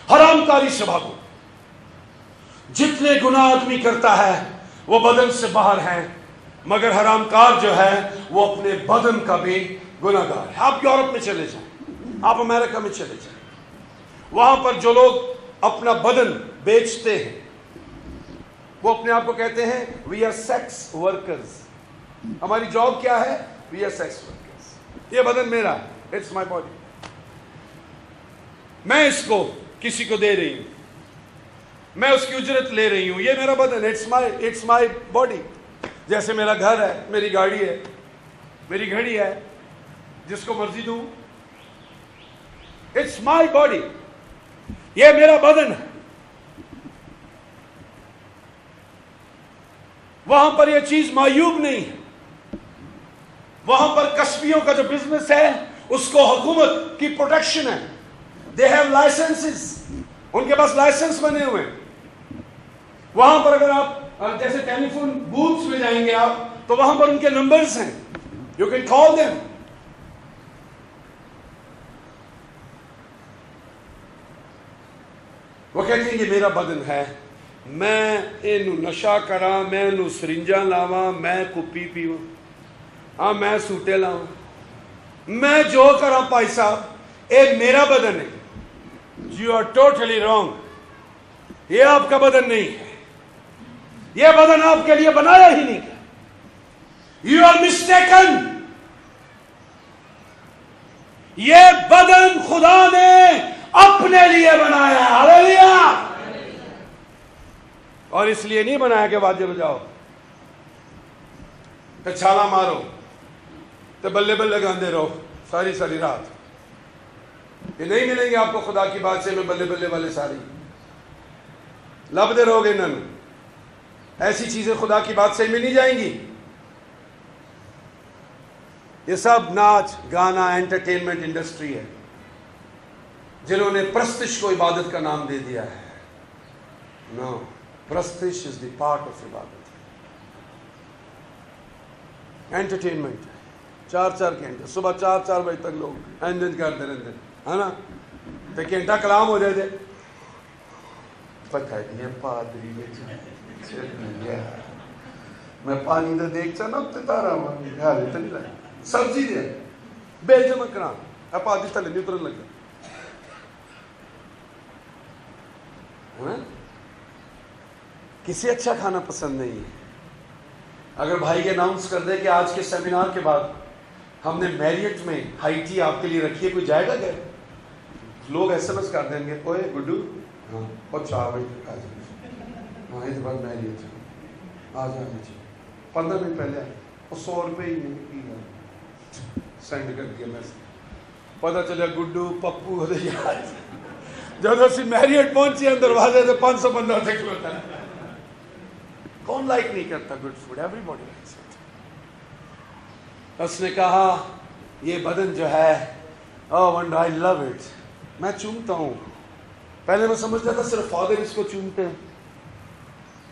حرام کاری سے بھاگو. جتنے گناہ آدمی کرتا ہے وہ بدن سے باہر ہے, مگر حرام کار جو ہے وہ اپنے بدن کا بھی گناہ گار ہے. آپ یورپ میں چلے جائیں, آپ امریکہ میں چلے جائیں, وہاں پر جو لوگ اپنا بدن بیچتے ہیں وہ اپنے آپ کو کہتے ہیں وی آر سیکس ورکرز. ہماری جاب کیا ہے, وی آر سیکس ورکرز. یہ بدن میرا ہے, اٹس مائی باڈی, میں اس کو کسی کو دے رہی ہوں, میں اس کی اجرت لے رہی ہوں, یہ میرا بدن, اٹس مائی باڈی. جیسے میرا گھر ہے, میری گاڑی ہے, میری گھڑی ہے, جس کو مرضی دوں, اٹس مائی باڈی, یہ میرا بدن ہے. وہاں پر یہ چیز معیوب نہیں ہے. وہاں پر کسبیوں کا جو بزنس ہے اس کو حکومت کی پروٹیکشن ہے. دے ہیو لائسنسز, ان کے پاس لائسنس بنے ہوئے. وہاں پر اگر آپ جیسے ٹیلی فون بوتھس میں جائیں گے آپ تو وہاں پر ان کے نمبرز ہیں, یو کین کال دیم. وہ کہتے ہیں یہ میرا بدن ہے، میں اینو نشا کراں، میں اینو سرنجاں لاواں، میں کپی پیواں، ہاں میں سوٹے لاواں، میں جو کراں پائی صاحب، اے میرا بدن ہے. You are totally wrong. یہ آپ کا بدن نہیں ہے، یہ بدن آپ کے لیے بنایا ہی نہیں. You are mistaken. یہ بدن خدا نے اپنے لیے بنایا. ہاللیلویا. اور اس لیے نہیں بنایا کہ واجب بجاؤ، تو چھالا مارو، تو بلے بلے گاندے رہو ساری ساری رات. یہ نہیں ملیں گے آپ کو خدا کی بات سے میں بلے بلے والے ساری لبدے رہو گے. نن ایسی چیزیں خدا کی بات سے مل نہیں جائیں گی. یہ سب ناچ گانا انٹرٹینمنٹ انڈسٹری ہے جنہوں نے پرستش کو عبادت کا نام دے دیا ہے. نو، پرستش از دی پارٹ آف عبادت. انٹرٹینمنٹ 4 گھنٹے صبح 4 بجے تک لوگ انجن کرتے رہتے ہے نا. تو گھنٹہ کلام ہو جائے تھے، پتہ نہیں پادری میں پانی تو دیکھ چا نا تارا گھر تو نہیں لگا سبزی دے بیل جمع کرا پادری تھلے نہیں اترن لگا. کسی اچھا کھانا پسند نہیں ہے. اگر بھائی اناؤنس کر دے کہ آج کے سیمینار کے بعد ہم نے میریٹ میں ہائی ٹی آپ کے لیے رکھی ہے، کوئی جائے گا کیا؟ لوگ ایس ایم ایس کر دیں گے، اوے گڈو ہاں اور 4 بجے تک آ جائیں. ہاں اس بعد میریٹ آ جانا چاہیے 15 منٹ پہلے آئے اور 100 روپے ہی نہیں سینڈ کر دیا میسج. پتہ چلا گڈو پپو ہو یار جب اسی میریٹ پہنچی ہیں دروازے سے 500 بندہ سے کھلوتا ہے. کون لائک نہیں کرتا good food? Everybody likes it. اس نے کہا یہ بدن جو ہے oh and I love it. میں چومتا ہوں. پہلے میں سمجھتا تھا صرف فادر اس کو چومتے ہیں،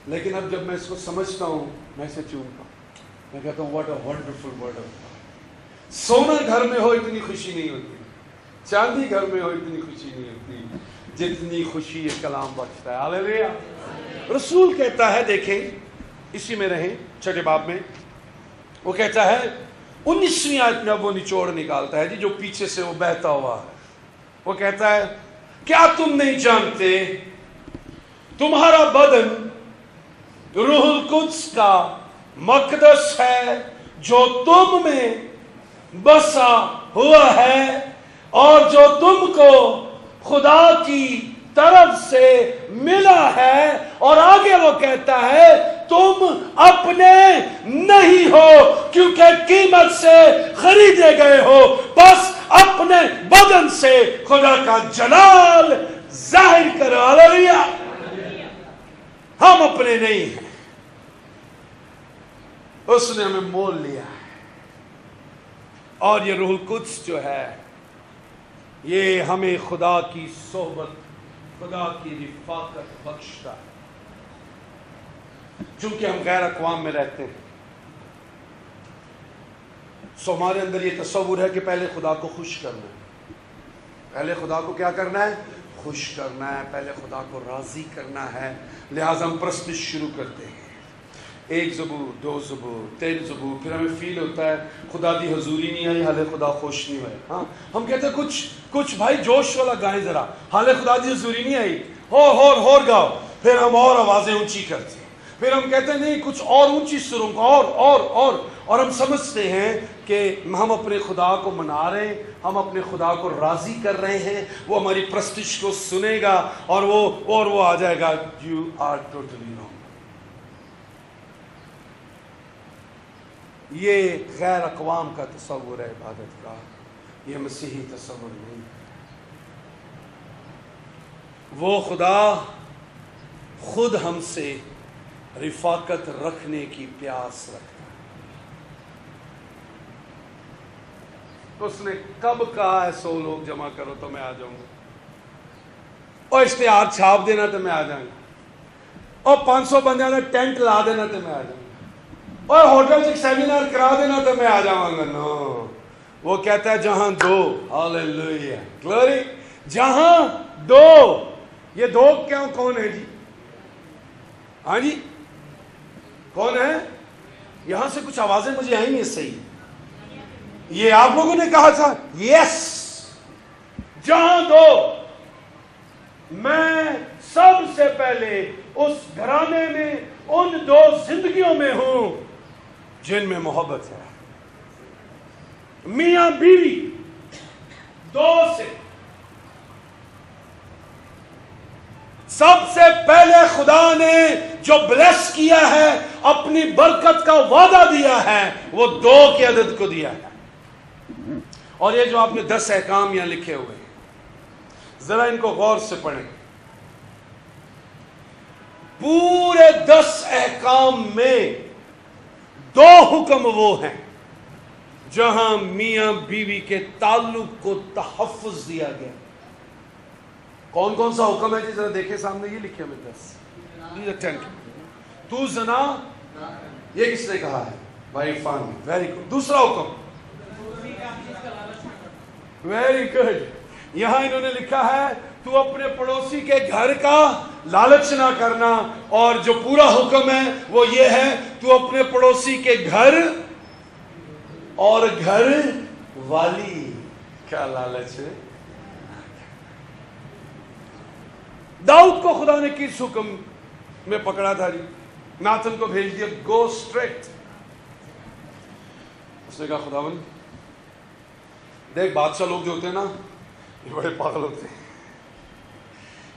لیکن اب جب میں اس کو سمجھتا ہوں میں اسے چومتا ہوں. میں کہتا ہوں what a wonderful word of God. سونا گھر میں ہو اتنی خوشی نہیں ہوتی، چاندی گھر میں ہو اتنی خوشی نہیں ہوتی جتنی خوشی یہ کلام بخشتا ہے. ہاللیلویا. رسول کہتا ہے، دیکھیں اسی میں رہیں 6 باب میں، وہ کہتا ہے 19ویں آیت میں اب وہ نچوڑ نکالتا ہے جو پیچھے سے وہ بہتا ہوا ہے. وہ کہتا ہے کیا تم نہیں جانتے تمہارا بدن روح القدس کا مقدس ہے جو تم میں بسا ہوا ہے اور جو تم کو خدا کی طرف سے ملا ہے. اور آگے وہ کہتا ہے تم اپنے نہیں ہو کیونکہ قیمت سے خریدے گئے ہو، بس اپنے بدن سے خدا کا جلال ظاہر کرو. ہاللیلویا. ہم اپنے نہیں ہیں، اس نے ہمیں مول لیا ہے. اور یہ روح القدس جو ہے یہ ہمیں خدا کی صحبت، خدا کی رفاقت بخشتا ہے. چونکہ ہم غیر اقوام میں رہتے ہیں سو ہمارے اندر یہ تصور ہے کہ پہلے خدا کو خوش کرنا ہے. پہلے خدا کو کیا کرنا ہے؟ خوش کرنا ہے. پہلے خدا کو راضی کرنا ہے. لہٰذا ہم پرستش شروع کرتے ہیں. 1 زبور 2 زبور 3 زبور، پھر ہمیں فیل ہوتا ہے خدا دی حضوری نہیں آئی، حالے خدا خوش نہیں ہوئے. ہاں ہم کہتے ہیں کچھ بھائی جوش والا گائیں ذرا، حالے خدا دی حضوری نہیں آئی، ہور گاؤ. پھر ہم اور آوازیں اونچی کرتے ہیں. پھر ہم کہتے ہیں نہیں کچھ اور اونچی سروں کو اور ہم سمجھتے ہیں کہ ہم اپنے خدا کو منا رہے ہیں، ہم اپنے خدا کو راضی کر رہے ہیں، وہ ہماری پرستش کو سنے گا اور وہ آ جائے گا. You are totally wrong. یہ غیر اقوام کا تصور ہے عبادت کا، یہ مسیحی تصور نہیں. وہ خدا خود ہم سے رفاقت رکھنے کی پیاس رکھتا ہے. اس نے کب کہا ہے 100 لوگ جمع کرو تو میں آ جاؤں گا، اور اشتہار چھاپ دینا تو میں آ جاؤں گا، اور 500 بندے نے ٹینٹ لا دینا تو میں آ جاؤں گا، اور ہوٹل سے سیمینار کرا دینا تو میں آ جاؤں گا. نو، وہ کہتا ہے جہاں 2، ہاللیلویا گلوری، جہاں 2 یہ دو کیوں کون ہے جی؟ ہاں جی کون ہے؟ یہاں سے کچھ آوازیں مجھے آئی نہیں صحیح. یہ آپ لوگوں نے کہا تھا. یس, جہاں دو, میں سب سے پہلے اس گھرانے میں ان دو زندگیوں میں ہوں جن میں محبت ہے. میاں بیوی دو سے سب سے پہلے خدا نے جو بلیس کیا ہے, اپنی برکت کا وعدہ دیا ہے, وہ دو کے عدد کو دیا ہے. اور یہ جو آپ نے 10 احکام یہاں لکھے ہوئے ہیں, ذرا ان کو غور سے پڑھیں. پورے 10 احکام میں 2 حکم وہ ہیں جہاں میاں بیوی کے تعلق کو تحفظ دیا گیا. کون کون سا حکم ہے جی؟ ذرا دیکھیں سامنے, یہ لکھے ہوئے 10. تو زنا, یہ کس نے کہا ہے؟ بھائی فان. Very good. دوسرا حکم, ویری گڈ, یہاں انہوں نے لکھا ہے تو اپنے پڑوسی کے گھر کا لالچ نہ کرنا. اور جو پورا حکم ہے وہ یہ ہے, تو اپنے پڑوسی کے گھر اور گھر والی کا لالچ ہے. داؤد کو خدا نے کس حکم میں پکڑا تھا جی؟ ناتن کو بھیج دیا, گو اسٹریٹ. اس نے کہا خداوند دیکھ, بادشاہ لوگ جو ہوتے ہیں نا, یہ بڑے پاگل ہوتے ہیں.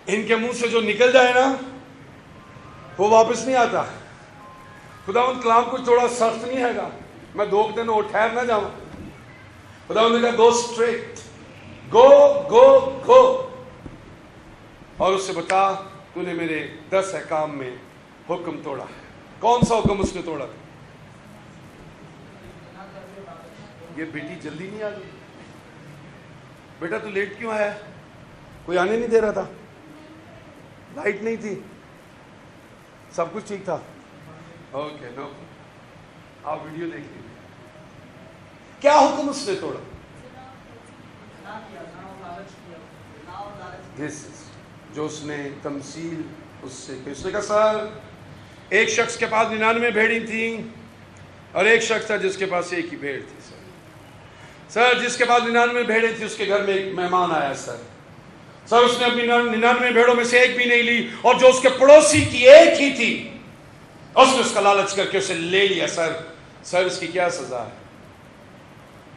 ان کے منہ سے جو نکل جائے نا وہ واپس نہیں آتا. خداوند کلام کچھ تھوڑا سخت نہیں ہے گا, میں 2 دن اور ٹھہر نہ جاؤں. خداوند نے کہا گو اسٹریٹ, گو گو گو, اور اس سے بتا تو نے میرے 10 احکام میں حکم توڑا ہے. کون سا حکم اس نے توڑا تھا؟ یہ بیٹی جلدی نہیں آ گئی. بیٹا تو لیٹ کیوں آیا؟ کوئی آنے نہیں دے رہا تھا, لائٹ نہیں تھی, سب کچھ ٹھیک تھا. اوکے نو, آپ ویڈیو دیکھ لیجیے. کیا حکم اس نے توڑا؟ جو اس نے تمثیل اس سے کہ اس نے کہا سر ایک شخص کے پاس 99 بھیڑیں تھیں اور ایک شخص تھا جس کے پاس ایک ہی بھیڑ تھی. سر جس کے پاس 99 بھیڑیں تھیں اس کے گھر میں ایک مہمان آیا. سر اس نے اپنی 99 بھیڑوں میں سے ایک بھی نہیں لی, اور جو اس کے پڑوسی کی ایک ہی تھی اس نے اس کا لالچ کر کے اسے لے لیا. سر اس کی کیا سزا ہے؟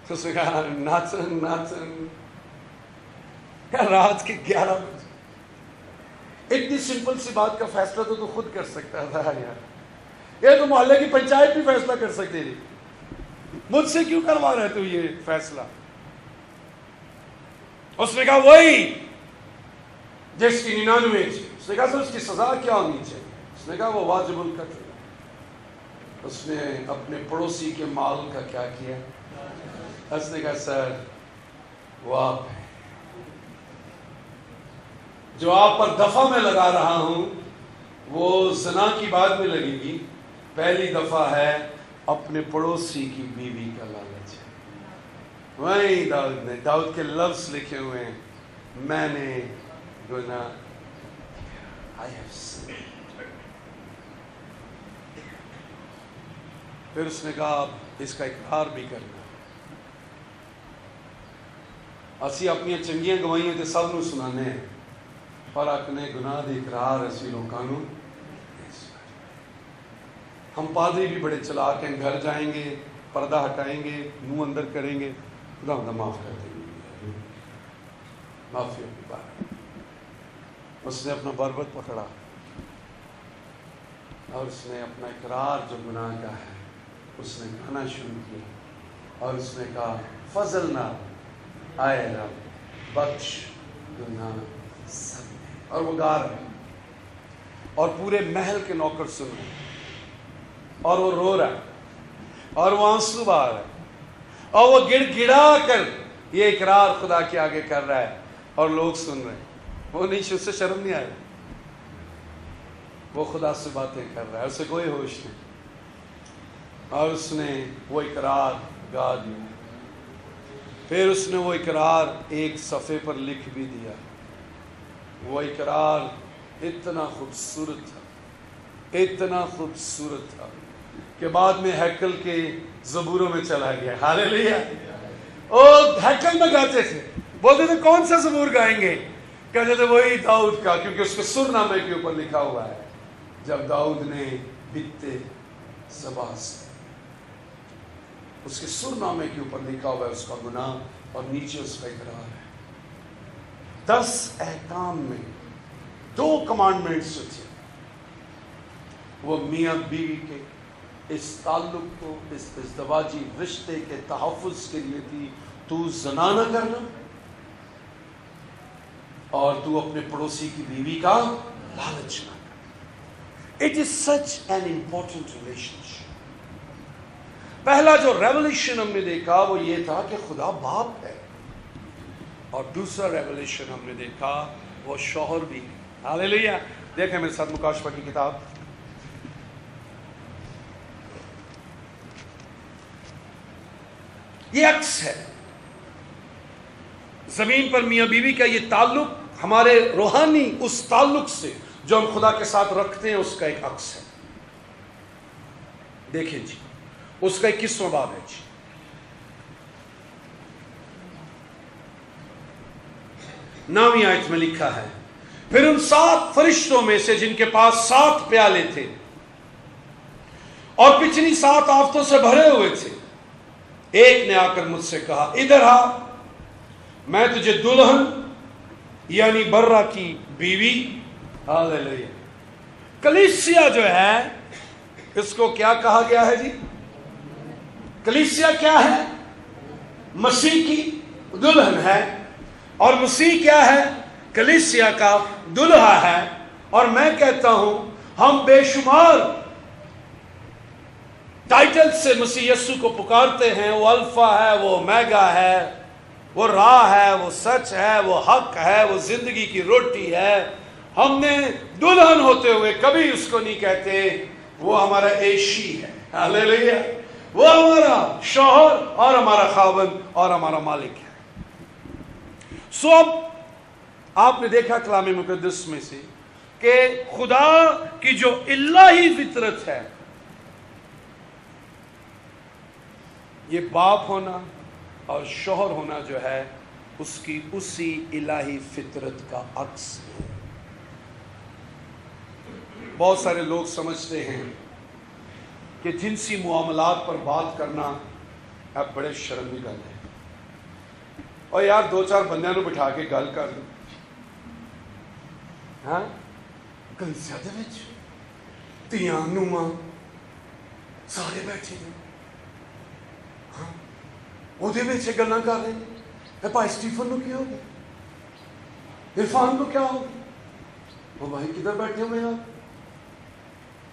تو اس نے کہا ناتن رات کے 11 بجے. اتنی سمپل سی بات کا فیصلہ تو خود کر سکتا تھا یار. یہ تو محلے کی پنچایت بھی فیصلہ کر سکتے تھی, مجھ سے کیوں کروا رہے تو یہ فیصلہ؟ اس نے کہا وہی جس کی 99 تھی. اس نے کہا سر اس کی سزا کیا ہونی چاہیے؟ اس نے کہا وہ واجب القتل. اس نے اپنے پڑوسی کے مال کا کیا کیا؟ اس نے کہا سر وہ آپ ہے, جو آپ پر دفعہ میں لگا رہا ہوں وہ زنا کی بات میں لگے گی, پہلی دفعہ ہے اپنے پڑوسی کی بیوی کا لالچ ہے. وہی داؤد کے لفظ لکھے ہوئے ہیں, میں نے گناہ, I have sinned. پھر اس نے کہا اب اس کا اقرار بھی کرنا. اسی اپنی چنگیاں گوائیاں تے سب نو سنانے ہیں, پر اپنے گناہ دے اقرار اسی لوگوں نو. ہم پادری بھی بڑے چلاک ہیں, گھر جائیں گے, پردہ ہٹائیں گے, منہ اندر کریں گے, خدا معاف کر دیں گے, معافی کی بات. اس نے اپنا بربت پکڑا اور اس نے اپنا اقرار جو گناہ کا ہے اس نے کہنا شروع کیا, اور اس نے کہا فضل نہ آئے رب بخش گناہ سب. اور وہ گا رہے اور پورے محل کے نوکر سن رہے, اور وہ رو رہا ہے, اور وہ آنسو بہا رہا ہے, اور وہ گڑ گڑا کر یہ اقرار خدا کے آگے کر رہا ہے, اور لوگ سن رہے ہیں. وہ نہیں, اس سے شرم نہیں آئے, وہ خدا سے باتیں کر رہا ہے, اسے کوئی ہوش نہیں. اور اس نے وہ اقرار گا دیا. پھر اس نے وہ اقرار ایک صفحے پر لکھ بھی دیا. وہ اقرار اتنا خوبصورت تھا، اتنا خوبصورت تھا کہ بعد میں ہیکل کے زبوروں میں چلا گیا. ہاللیلویا. اور ہیکل میں گاتے تھے، بولتے تھے کون سا زبور گائیں گے؟ کہتے تھے وہی داؤد کا، کیونکہ اس کے سر نامے کے اوپر لکھا ہوا ہے جب داؤد نے بتے صبا سے، اس کے سر نامے کے اوپر لکھا ہوا ہے اس کا گناہ اور نیچے اس کا اقرار ہے. 10 احکام میں 2 کمانڈمنٹس جو تھے وہ میاں بیوی کے اس تعلق کو، اس ازدواجی رشتے کے تحفظ کے لیے تھی. تو زنا نہ کرنا اور تو اپنے پڑوسی کی بیوی کا لالچ نہ کرنا. It is such an important relationship. پہلا جو ریولیشن ہم نے دیکھا وہ یہ تھا کہ خدا باپ ہے، اور دوسرا ریولیشن ہم نے دیکھا وہ شوہر بھی. ہاللیلویا. دیکھیں میرے ساتھ مکاشفہ کی کتاب، یہ عکس ہے زمین پر میاں بیوی کا. یہ تعلق ہمارے روحانی اس تعلق سے جو ہم خدا کے ساتھ رکھتے ہیں اس کا ایک عکس ہے. دیکھیں جی، اس کا 21واں باب ہے جی. نویں آیت میں لکھا ہے، پھر ان 7 فرشتوں میں سے جن کے پاس 7 پیالے تھے اور پچھلی 7 آفتوں سے بھرے ہوئے تھے، ایک نے آ کر مجھ سے کہا ادھر آ، میں تجھے دلہن یعنی برہ کی بیوی. ہاللیلویا. کلیسیا جو ہے اس کو کیا کہا گیا ہے جی؟ کلیسیا کیا ہے؟ مسیح کی دلہن ہے، اور مسیح کیا ہے؟ کلیسیا کا دلہا ہے. اور میں کہتا ہوں ہم بے شمار ٹائٹل سے مسیح یسوع کو پکارتے ہیں. وہ الفا ہے، وہ اومیگا ہے، وہ راہ ہے، وہ سچ ہے، وہ حق ہے، وہ زندگی کی روٹی ہے. ہم نے دلہن ہوتے ہوئے کبھی اس کو نہیں کہتے وہ ہمارا عیشی ہے. ہاللیلویا. وہ ہمارا شوہر اور ہمارا خاوند اور ہمارا مالک ہے. سو اب آپ نے دیکھا کلام مقدس میں سے کہ خدا کی جو الہی فطرت ہے، یہ باپ ہونا اور شوہر ہونا جو ہے اس کی اسی الہی فطرت کا عکس ہے. بہت سارے لوگ سمجھتے ہیں کہ جنسی معاملات پر بات کرنا اب بڑے شرم کی گل ہے. اور یار 2-4 بندیاں نو بٹھا کے گل کر لو. ہاں کلیسیا دے وچ تیاں نواں سارے بیٹھے ہیں، ہاں وہ دے وچ گلاں کر رہے ہیں. اے بھائی سٹیفن نو کیا ہو گیا؟ عرفان کو کیا ہو گیا؟ وہ بھائی کدھر بیٹھے ہوئے ہیں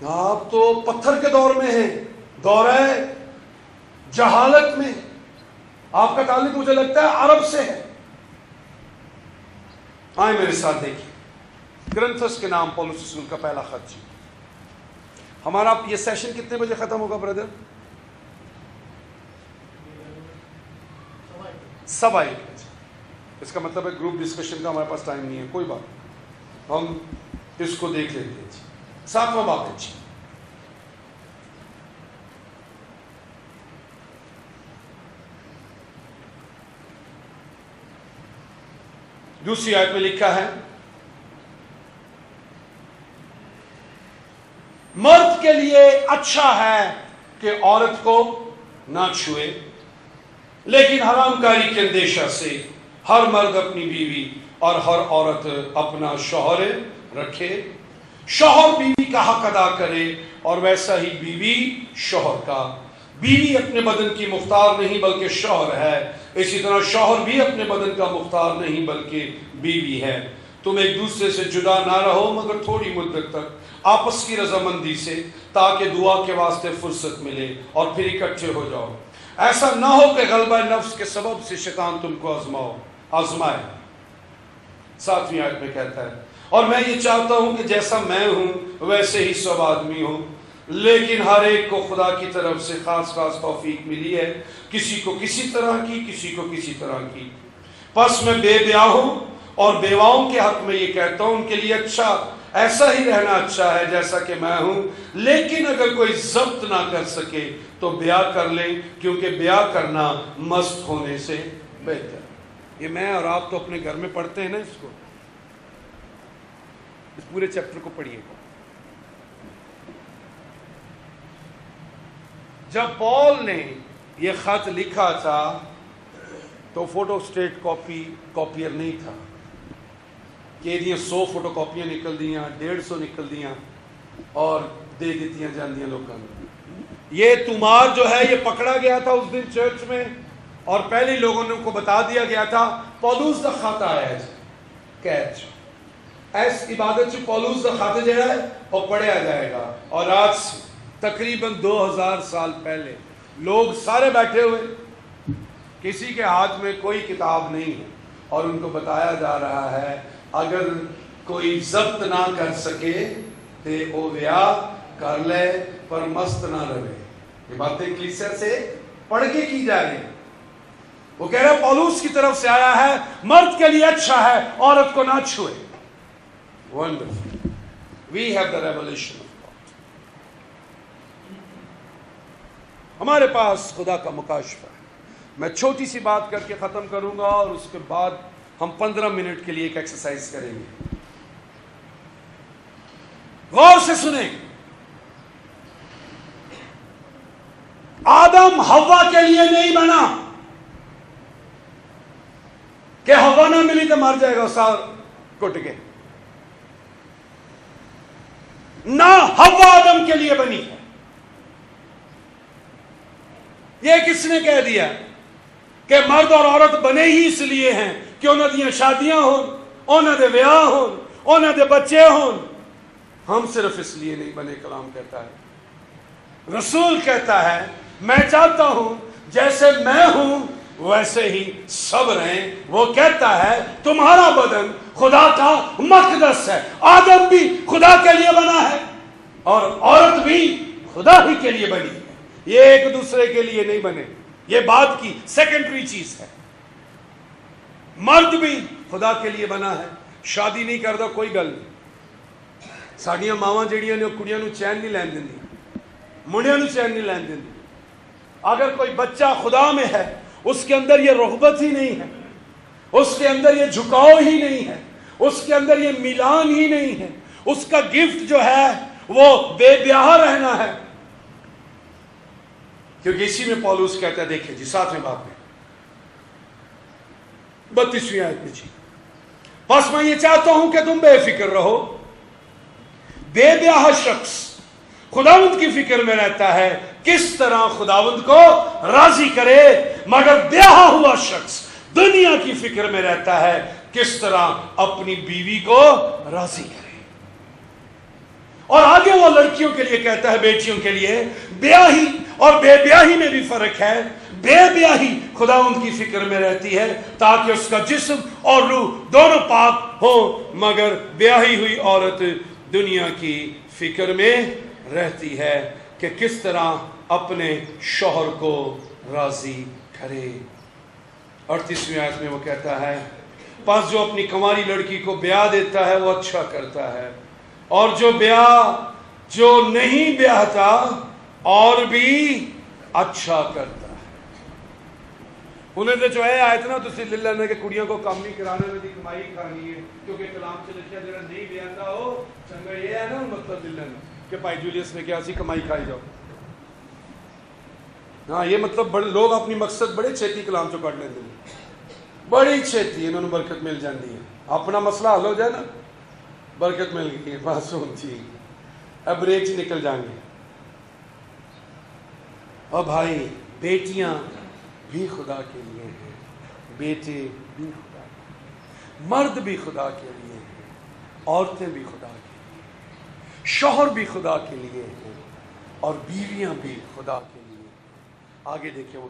آپ تو پتھر کے دور میں ہیں، دورہ جہالت میں. آپ کا تعلق مجھے لگتا ہے عرب سے ہے. آئیں میرے ساتھ دیکھیں کرنتھس کے نام پولس رسول کا پہلا خط جی. ہمارا یہ سیشن کتنے بجے ختم ہوگا بردر؟ 1:15 بجے. اس کا مطلب ہے گروپ ڈسکشن کا ہمارے پاس ٹائم نہیں ہے. کوئی بات، ہم اس کو دیکھ لیتے ہیں جی. 7واں باب ہے جی. دوسری آیت میں لکھا ہے مرد کے لیے اچھا ہے کہ عورت کو نہ چھوئے، لیکن حرام کاری کے اندیشہ سے ہر مرد اپنی بیوی اور ہر عورت اپنا شوہر رکھے. شوہر بیوی کا حق ادا کرے اور ویسا ہی بیوی شوہر کا. بیوی اپنے بدن کی مختار نہیں بلکہ شوہر ہے، اسی طرح شوہر بھی اپنے بدن کا مختار نہیں بلکہ بیوی ہے. تم ایک دوسرے سے جدا نہ رہو مگر تھوڑی مدت تک آپس کی رضامندی سے، تاکہ دعا کے واسطے فرصت ملے اور پھر اکٹھے ہو جاؤ. ایسا نہ ہو کہ غلبہ نفس کے سبب سے شیطان تم کو آزمائے. 7ویں آیت میں کہتا ہے اور میں یہ چاہتا ہوں کہ جیسا میں ہوں ویسے ہی سب آدمی ہوں، لیکن ہر ایک کو خدا کی طرف سے خاص توفیق ملی ہے، کسی کو کسی طرح کی، کسی کو کسی طرح کی. پس میں بے بیاہ ہوں اور بیواؤں کے حق میں یہ کہتا ہوں ان کے لیے اچھا ایسا ہی رہنا اچھا ہے جیسا کہ میں ہوں، لیکن اگر کوئی ضبط نہ کر سکے تو بیاہ کر لیں، کیونکہ بیاہ کرنا مست ہونے سے بہتر ہے۔ یہ میں اور آپ تو اپنے گھر میں پڑھتے ہیں نا، اس پورے چیپٹر کو پڑھیے گا۔ جب پال نے یہ خط لکھا تھا تو فوٹو اسٹیٹ کاپیئر نہیں تھا کہ 100 فوٹو کاپیاں نکل دیاں، 150 نکل دیاں اور دے دیتیاں جاندیاں لوگوں نے۔ یہ تمہار جو ہے یہ پکڑا گیا تھا اس دن چرچ میں، اور پہلے لوگوں نے کو بتا دیا گیا تھا پولوس دا خط آیا ہے کیچ ایس عبادت سے پولوس دا خط جو ہے وہ پڑھیا جائے گا، اور آج سے تقریباً 2000 سال پہلے لوگ سارے بیٹھے ہوئے، کسی کے ہاتھ میں کوئی کتاب نہیں ہے، اور ان کو بتایا جا رہا ہے اگر کوئی ضبط نہ کر سکے تو وہ بیاہ کر لے پر مست نہ رہے۔ یہ باتیں کلیسیا سے پڑھ کے کی جا رہی ہیں۔ وہ کہہ رہے پولوس کی طرف سے آیا ہے، مرد کے لیے اچھا ہے عورت کو نہ چھوئے۔ Wonderful. We have the revelation of God. ہمارے پاس خدا کا مکاشفہ ہے۔ میں چھوٹی سی بات کر کے ختم کروں گا، اور اس کے بعد ہم 15 منٹ کے لیے ایک ایکسرسائز کریں گے۔ غور سے سنیں، آدم حوا کے لیے نہیں بنا کہ ہوا نہ ملی تو مر جائے گا سار کٹ کے، نہ ہوا آدم کے لیے بنی ہے۔ یہ کس نے کہہ دیا کہ مرد اور عورت بنے ہی اس لیے ہیں کہ انہاں دیاں شادیاں ہون، انہاں دے بیاہ ہون، انہاں دے بچے ہون؟ ہم صرف اس لیے نہیں بنے، کلام کہتا ہے، رسول کہتا ہے میں چاہتا ہوں جیسے میں ہوں ویسے ہی سب رہیں۔ وہ کہتا ہے تمہارا بدن خدا کا مقدس ہے۔ آدم بھی خدا کے لیے بنا ہے اور عورت بھی خدا ہی کے لیے بنی ہے، یہ ایک دوسرے کے لیے نہیں بنے۔ یہ بات کی سیکنڈری چیز ہے۔ مرد بھی خدا کے لیے بنا ہے، شادی نہیں کرتا کوئی گل نہیں۔ ساڈیاں ماواں جڑیاں نے کڑیاں نو چین نہیں لین دیندی، منڈیاں نو چین نہیں لین دیندی۔ اگر کوئی بچہ خدا میں ہے اس کے اندر یہ رغبت ہی نہیں ہے، اس کے اندر یہ جھکاؤ ہی نہیں ہے، اس کے اندر یہ ملان ہی نہیں ہے، اس کا گفٹ جو ہے وہ بے بیاہ رہنا ہے۔ کیونکہ اسی میں پولوس کہتا ہے، دیکھیں جی 7ویں باب میں 32ویں آیت میں، جی بس میں یہ چاہتا ہوں کہ تم بے فکر رہو۔ بے بیاہ شخص خداوند کی فکر میں رہتا ہے کس طرح خداوند کو راضی کرے، مگر بیاہ ہوا شخص دنیا کی فکر میں رہتا ہے کس طرح اپنی بیوی کو راضی کرے۔ اور آگے وہ لڑکیوں کے لیے کہتا ہے، بیٹیوں کے لیے، بیاہی اور بے بیاہی میں بھی فرق ہے۔ بے بیاہی خداوند کی فکر میں رہتی ہے تاکہ اس کا جسم اور روح دونوں پاک ہو، مگر بیاہی ہوئی عورت دنیا کی فکر میں رہتی ہے کہ کس طرح اپنے شوہر کو راضی کرے۔ 38ویں آیت میں وہ کہتا ہے، پس جو اپنی کنواری لڑکی کو بیاہ دیتا ہے وہ اچھا کرتا ہے، اور جو نہیں بیاہتا اور بھی اچھا کرتا ہے۔ انہیں تو جو ہے آیت نا تسی لے لینا کہ کڑیوں کو کام نہیں کرانے میں دی کمائی کھانی ہے، کیونکہ کلام سے لکھا جڑا نہیں بیاہتا ہو چنگا یہ ہے نا مطلب دل لینا کہ بھائی جولیس نے کیا سی کمائی کھائی جاؤ۔ ہاں یہ مطلب بڑے لوگ اپنی مقصد بڑے چھیتی کلام چو کٹ لیندے ہیں، بڑی چھیتی انہوں نے برکت مل جاندی ہے، اپنا مسئلہ حل ہو جائے نا برکت مل گئی ہے، بس ہوتی اب بریک سے نکل جائیں گے۔ اور بھائی بیٹیاں بھی خدا کے لیے ہیں، بیٹے بھی خدا کے لیے، مرد بھی خدا کے لیے ہیں، عورتیں بھی خدا کے لیے ہیں، شوہر بھی خدا کے لیے ہیں، اور بیویاں بھی خدا کے لیے۔ آگے دیکھیں وہ